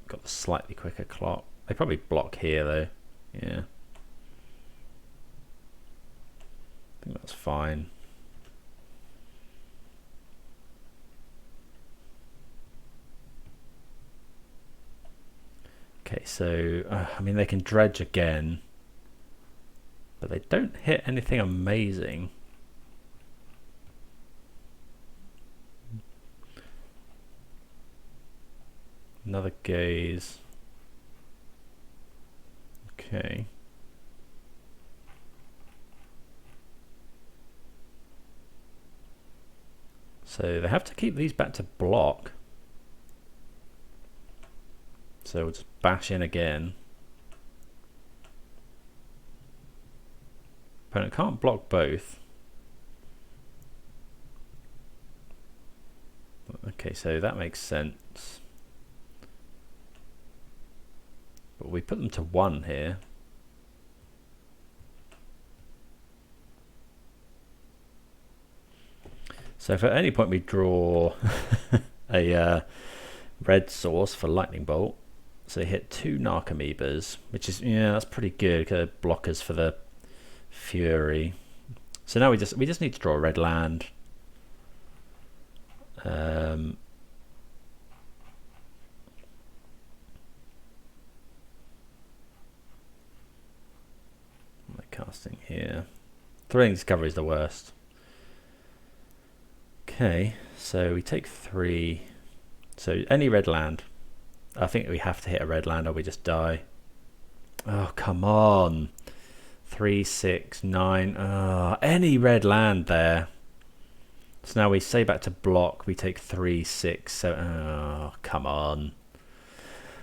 got the slightly quicker clock. They probably block here though. Yeah. I think that's fine. Okay, so I mean they can dredge again, but they don't hit anything amazing. Another gaze. Okay. So they have to keep these back to block. So we'll just bash in again. Opponent can't block both. Okay, so that makes sense. But we put them to 1 here. So if at any point we draw a red source for lightning bolt, so they hit 2 Narc Amoebas, which is, yeah, that's pretty good. Blockers for the fury. So now we just need to draw a red land. My casting here. Thrilling Discovery is the worst. Okay, so we take 3. So any red land. I think we have to hit a red land or we just die. Oh, come on. 3, 6, 9. Any red land there. So now we say back to block. We take 3, 6, 7. Oh, come on.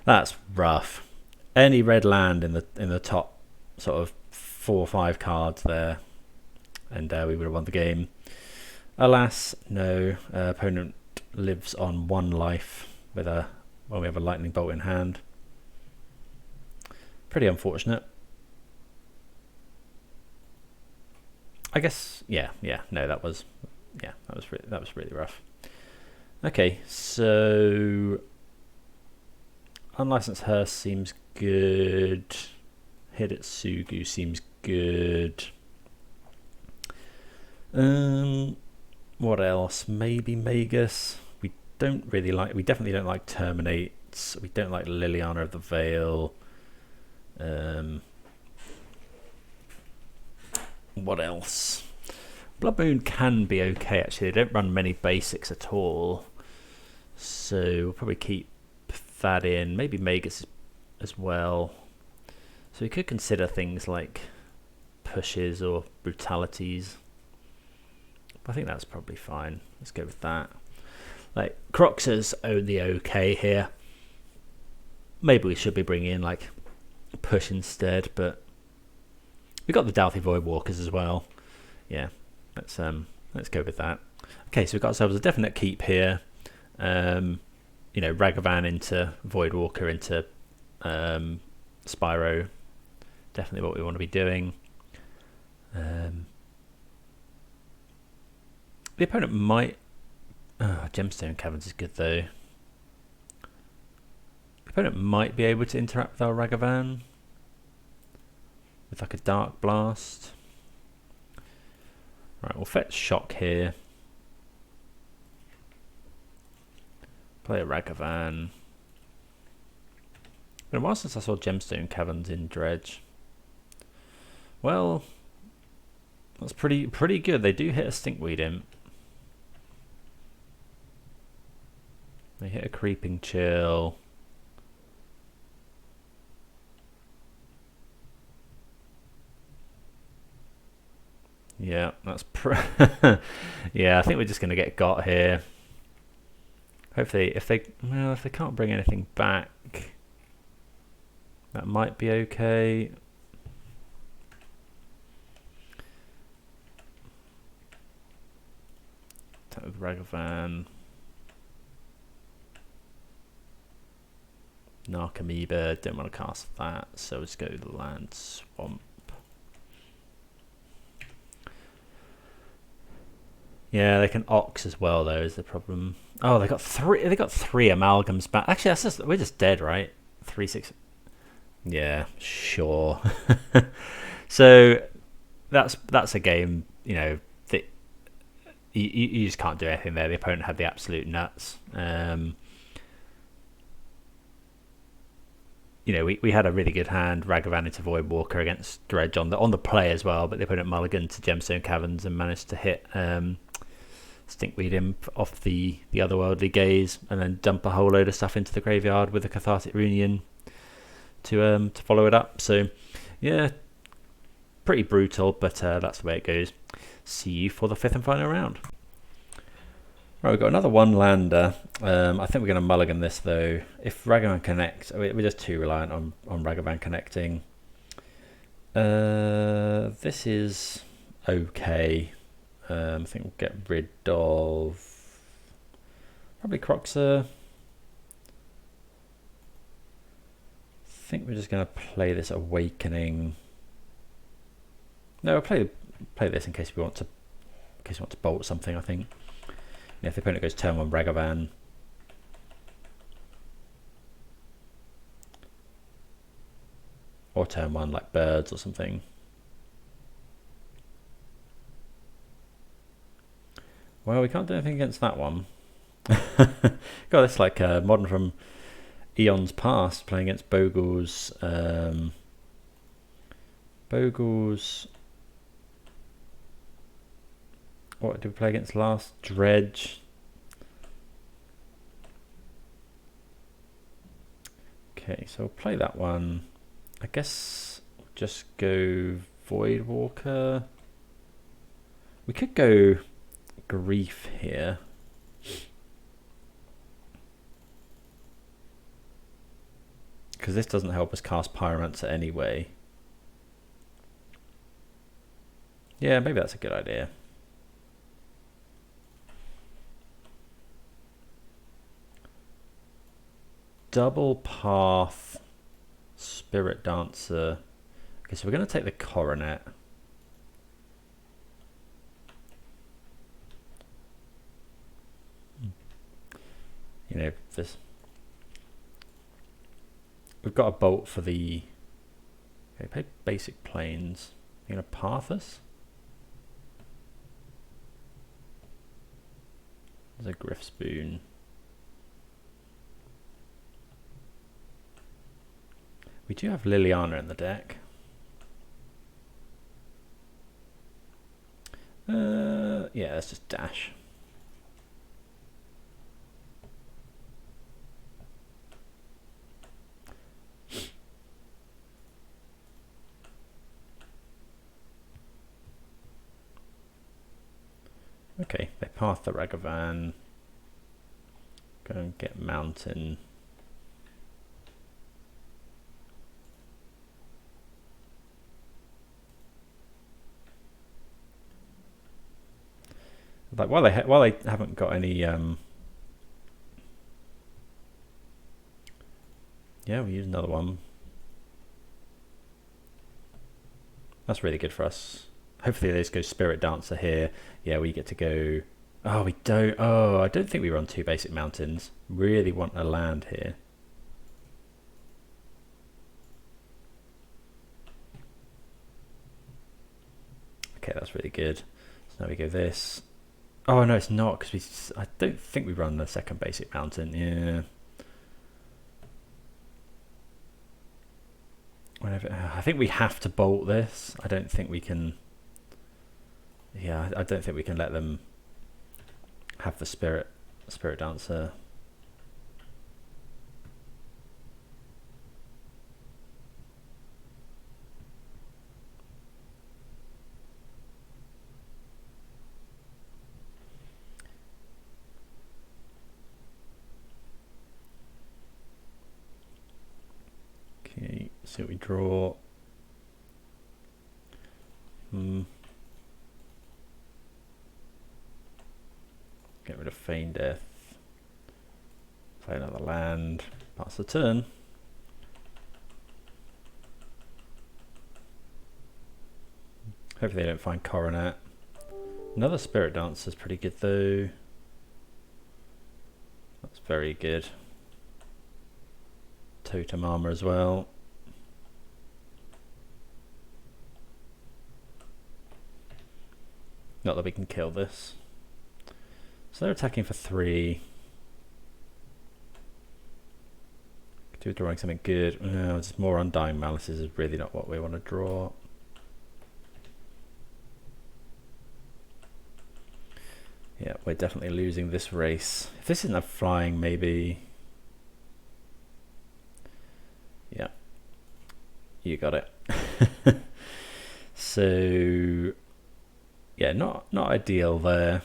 That's rough. Any red land in the top sort of 4 or 5 cards there, and we would have won the game. Alas, no. Opponent lives on 1 life with when we have a lightning bolt in hand. Pretty unfortunate. I guess, yeah. No, that was really rough. Okay, so Unlicensed Hearse seems good. Hidetsugu seems good. What else? Maybe Magus. We definitely don't like Terminates. We don't like Liliana of the Veil. What else? Blood Moon can be okay actually. They don't run many basics at all, so we'll probably keep that in. Maybe Magus as well. So we could consider things like pushes or brutalities. I think that's probably fine. Let's go with that. Like Croxers only okay here. Maybe we should be bringing in like push instead, but we got the Dalthy Voidwalkers as well. Yeah, let's go with that. Okay, so we've got ourselves a definite keep here. You know, Ragavan into Voidwalker into Spyro. Definitely what we want to be doing. The opponent might... Gemstone Caverns is good though. The opponent might be able to interact with our Ragavan with like a Dark Blast. Right, we'll fetch Shock here. Play a Ragavan. Been a while since I saw Gemstone Caverns in Dredge. Well, that's pretty good. They do hit a Stinkweed Imp. They hit a Creeping Chill. Yeah, that's yeah, I think we're just going to get got here. Hopefully, if they can't bring anything back, that might be okay. Attack with Ragavan. Narcomoeba, don't want to cast that, so let's go to the Land Swamp. Yeah, they can Ox as well though, is the problem. Oh, they got three amalgams back. Actually, we're just dead, right? 3-6. Yeah, sure. So that's a game, you know, that you just can't do anything there. The opponent had the absolute nuts. You know, we had a really good hand, Ragavan into Voidwalker against Dredge on the play as well, but the opponent mulliganed to Gemstone Caverns and managed to hit Stinkweed Imp off the Otherworldly Gaze, and then dump a whole load of stuff into the graveyard with a Cathartic Reunion to follow it up. So yeah, pretty brutal, but that's the way it goes. See you for the 5th and final round. Right, we've got another one lander. I think we're going to mulligan this though. If Ragavan connects, we're just too reliant on Ragavan connecting. This is okay. I think we'll get rid of probably Croxer. I think we're just going to play this Awakening. No, we'll play this in case we want to bolt something. I think. Yeah, if the opponent goes turn 1 Ragavan. Or turn 1 like Birds or something. Well, we can't do anything against that one. God, it's like modern from eons past, playing against Bogle's. Bogle's. What did we play against last? Dredge. Okay, so we'll play that one. I guess we'll just go Voidwalker. We could go Grief here. Because this doesn't help us cast Pyromancer anyway. Yeah, maybe that's a good idea. Double Path, Spirit Dancer. Okay, so we're going to take the Coronet. You know, this. we've got a bolt for the. Okay, play basic planes. You're gonna path us. There's a Griff Spoon. We do have Liliana in the deck. Yeah, let's just dash. Okay, they path the Ragavan. Go and get Mountain. Like while they haven't got any yeah, we use another one. That's really good for us. Hopefully they just go Spirit Dancer here. Yeah, we get to go. Oh, we don't. Oh, I don't think we run 2 basic mountains. Really want a land here. Okay, that's really good. So now we go this. Oh no, it's not, because I don't think we run the second basic mountain. Yeah. Whenever, I think we have to bolt this. I don't think we can. Yeah, I don't think we can let them have the spirit dancer. Okay, see what we draw. Get rid of Feign Death. Play another land. Pass the turn. Hopefully they don't find Coronet. Another Spirit Dancer is pretty good though. That's very good. Totem Armor as well. Not that we can kill this. So they're attacking for 3. Could do drawing something good. No, it's more Undying Malices is really not what we want to draw. Yeah, we're definitely losing this race. If this isn't a flying, maybe. Yeah, you got it. So, yeah, not ideal there.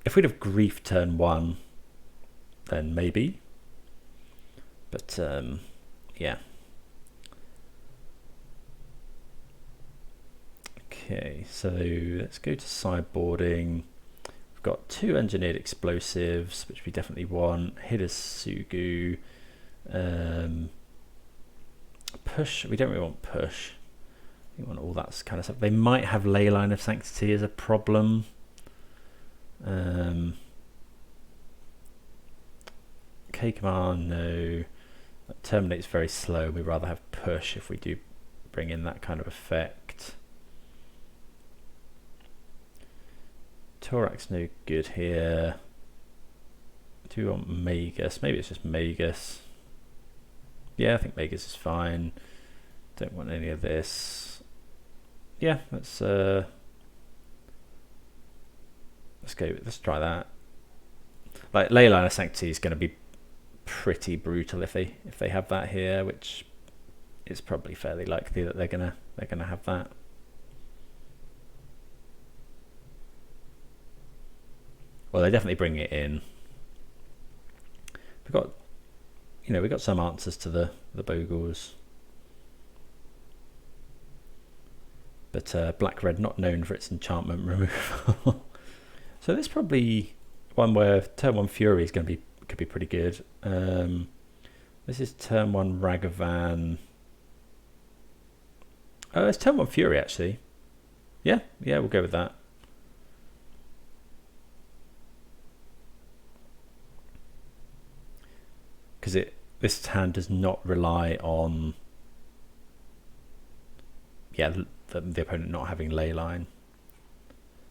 If we'd have Grief turn 1, then maybe. But yeah. Okay, so let's go to sideboarding. We've got 2 engineered explosives, which we definitely want. Hidasugu. Push. We don't really want push. We want all that kind of stuff. They might have Leyline of Sanctity as a problem. K command, no. That terminates very slow. We'd rather have push if we do bring in that kind of effect. Thorax, no good here. Do we want Magus? Maybe it's just Magus. Yeah, I think Magus is fine. Don't want any of this. Yeah, let's go. Let's try that. Like Leyline of Sanctity is going to be pretty brutal if they have that here, which is probably fairly likely that they're gonna have that. Well, they definitely bring it in. We've got some answers to the Bogles. But black red not known for its enchantment removal. So this is probably one where turn 1 Fury is could be pretty good. This is turn 1 Ragavan. Oh, it's turn 1 Fury actually. Yeah, we'll go with that. because this hand does not rely on the opponent not having ley line.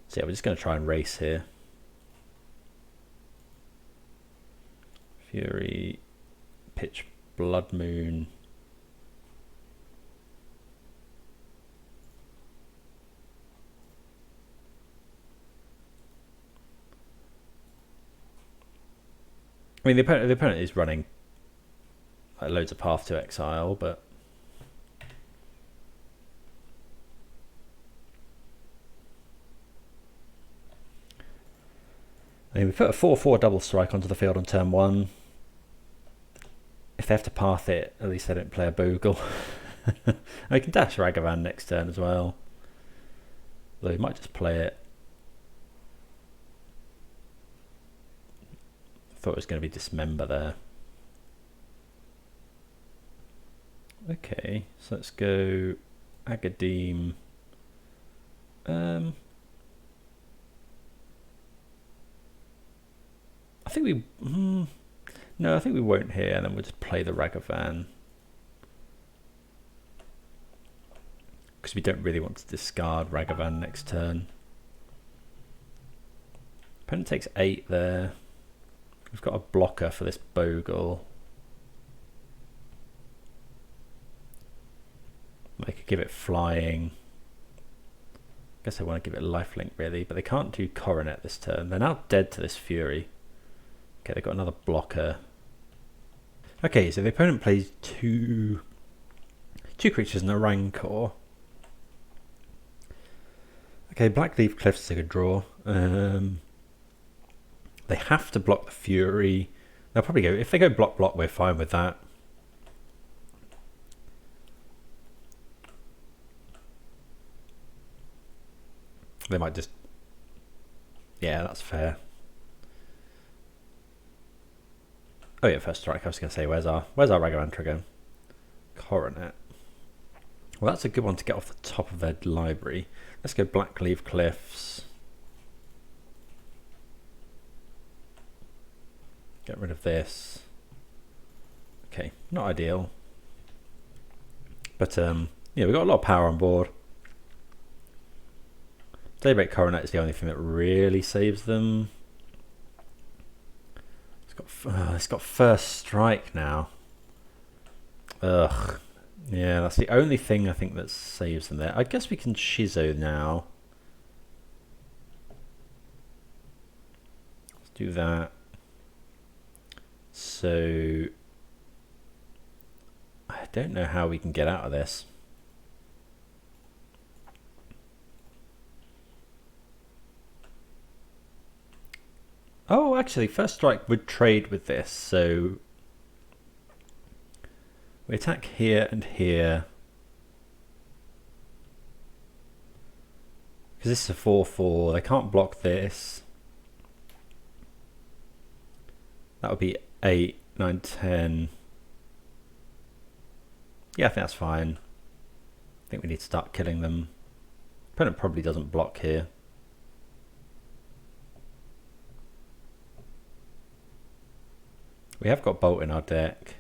So yeah, we're just going to try and race here. Fury, pitch Blood Moon. I mean, the opponent is running like loads of Path to Exile, but I mean, we put a 4/4 double strike onto the field on turn 1. If they have to path it, at least they don't play a Bogle. I can dash Ragavan next turn as well. Though he might just play it. Thought it was going to be Dismember there. Okay, so let's go Agadeem. I think we... no, I think we won't here, and then we'll just play the Ragavan. Because we don't really want to discard Ragavan next turn. Opponent takes 8 there. We've got a blocker for this Bogle. They could give it flying. I guess I want to give it lifelink really, but they can't do Coronet this turn. They're now dead to this Fury. Okay, they've got another blocker. Okay, so the opponent plays two creatures and a Rancor. Okay, Blackleaf Cliff's a good draw. They have to block the Fury. They'll probably go, if they go block, we're fine with that. They might just... yeah, that's fair. Oh yeah, first strike. I was going to say, where's our Ragavan trigger? Coronet. Well, that's a good one to get off the top of their library. Let's go Blackleaf Cliffs. Get rid of this. Okay, not ideal. But yeah, we've got a lot of power on board. Daybreak Coronet is the only thing that really saves them. It's got first strike now. Ugh. Yeah, that's the only thing I think that saves them there. I guess we can Shizo now. Let's do that. So I don't know how we can get out of this. Oh, actually, first strike would trade with this. So we attack here and here. Because this is a 4/4. They can't block this. That would be 8, 9, 10. Yeah, I think that's fine. I think we need to start killing them. Opponent probably doesn't block here. We have got Bolt in our deck.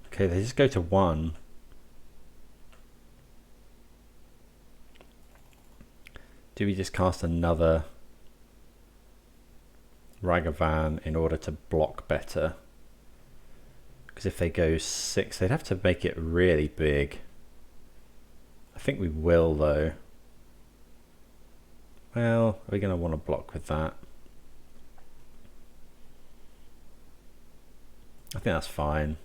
Okay, they just go to 1. Do we just cast another Ragavan in order to block better? Because if they go 6, they'd have to make it really big. I think we will though. Well, are we going to want to block with that? I think that's fine.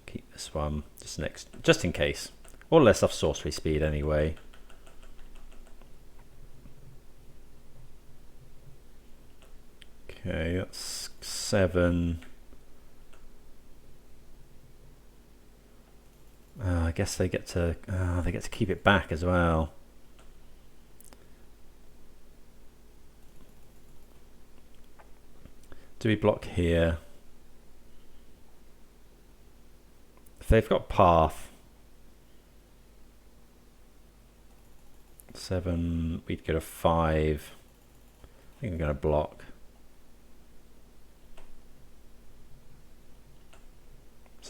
Keep this one just in case. Or less off sorcery speed anyway. Okay, that's 7. I guess they get to keep it back as well. Do we block here? If they've got path, 7, we'd go to 5. I think we're going to block.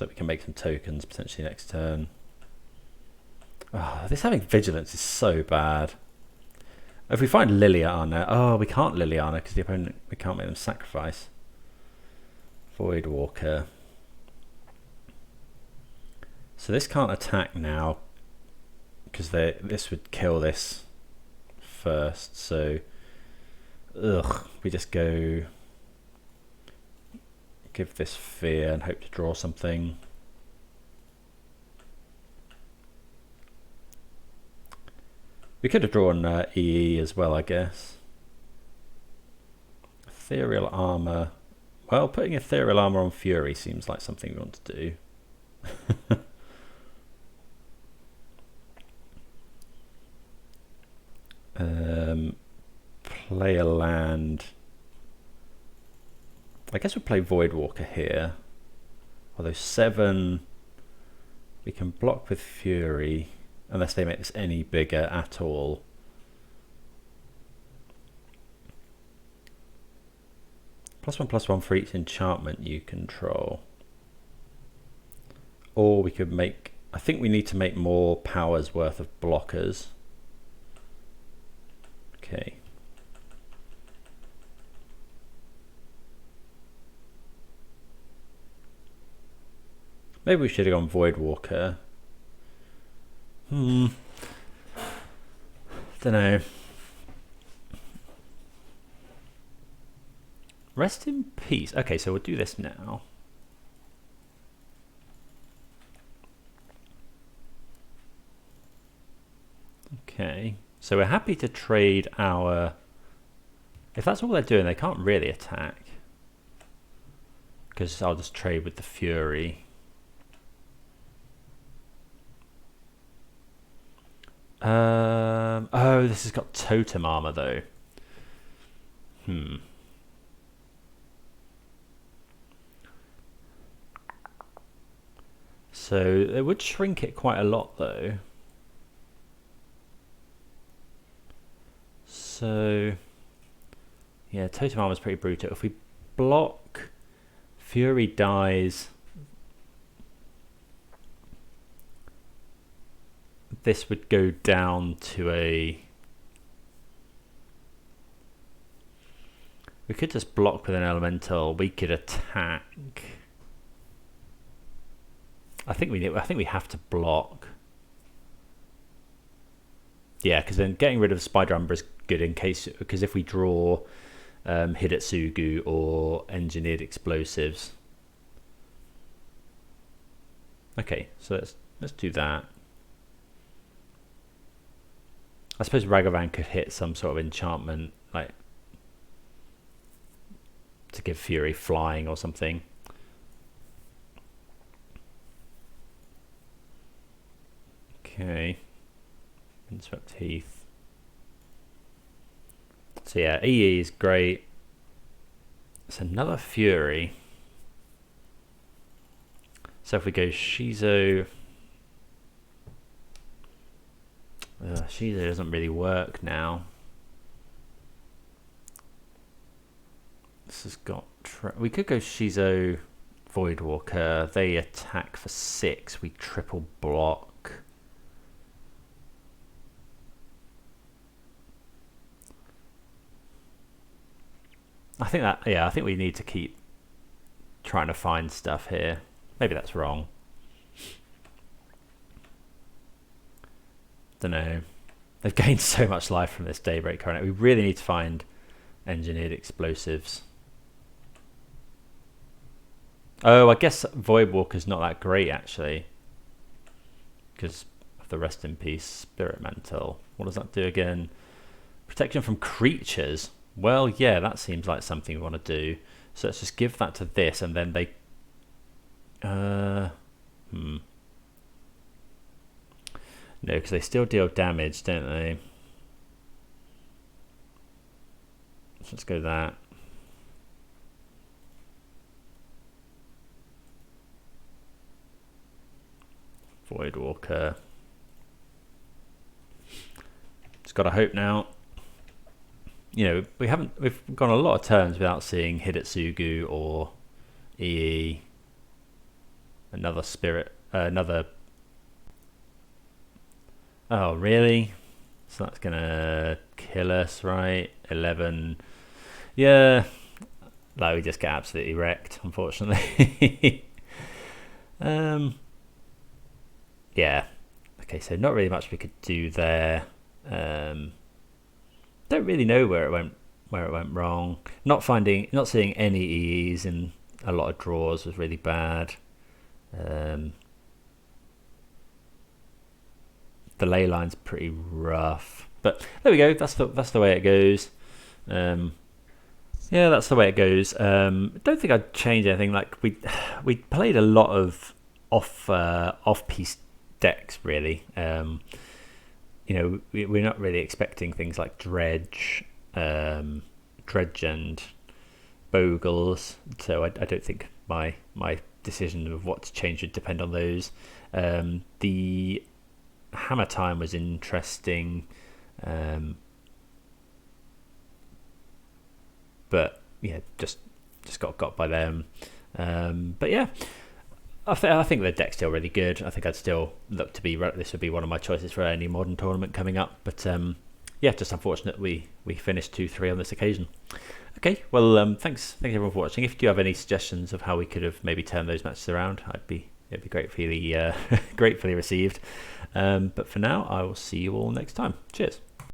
so that we can make some tokens potentially next turn. Oh, this having vigilance is so bad. If we find Liliana, oh, we can't Liliana because the opponent, we can't make them sacrifice. Voidwalker. So this can't attack now because this would kill this first. So, we just go give this fear and hope to draw something. We could have drawn EE as well, I guess. Ethereal armor. Well, putting ethereal armor on Fury seems like something we want to do. Play a land. I guess we'll play Voidwalker here. Although 7, we can block with Fury unless they make this any bigger at all. +1/+1 for each enchantment you control. Or we could make, I think we need to make more powers worth of blockers. Okay. Maybe we should have gone Voidwalker. Don't know. Rest in peace. Okay, so we'll do this now. Okay, so we're happy to trade our... If that's all they're doing, they can't really attack. Because I'll just trade with the Fury. Oh, this has got totem armor though. So it would shrink it quite a lot though. So yeah, totem armor is pretty brutal. If we block, Fury dies. This would go down to a... We could just block with an elemental. We could attack. I think we have to block. Yeah, because then getting rid of Spider Umbra is good in case, because if we draw Hidetsugu or Engineered Explosives. Okay, so let's do that. I suppose Ragavan could hit some sort of enchantment, like to give Fury flying or something. Okay. Windswept Heath. So yeah, EE is great. It's another Fury. So if we go Shizo... Shizo doesn't really work now. This has got... we could go Shizo Voidwalker. They attack for 6. We triple block. I think that... yeah, I think we need to keep trying to find stuff here. Maybe that's wrong. Don't know. They've gained so much life from this Daybreak Coronet. We really need to find Engineered Explosives. Oh, I guess Voidwalker's not that great actually, because of the Rest in Peace Spirit Mantle. What does that do again? Protection from creatures. Well, yeah, that seems like something we want to do. So let's just give that to this, and then they... No, because they still deal damage, don't they? So let's go that. Voidwalker. Just got to hope now. You know, we've gone a lot of turns without seeing Hidetsugu or EE. another spirit, another. Oh really? So that's gonna kill us, right? 11. Yeah. Like we just get absolutely wrecked, unfortunately. Yeah. Okay, so not really much we could do there. Don't really know where it went wrong. Not seeing any EEs in a lot of draws was really bad. The ley line's pretty rough, but there we go. That's the way it goes. Yeah, that's the way it goes. Don't think I'd change anything. Like we played a lot of off piece decks really. We're not really expecting things like dredge and bogles, so I don't think my decision of what to change would depend on those. The hammer time was interesting, but yeah, just got by them. But yeah, I think the deck's still really good. I think I'd still look to be. This would be one of my choices for any modern tournament coming up. But yeah, just unfortunate we finished 2-3 on this occasion. Okay, well, thanks everyone for watching. If you do have any suggestions of how we could have maybe turned those matches around, it'd be gratefully received. But for now, I will see you all next time. Cheers.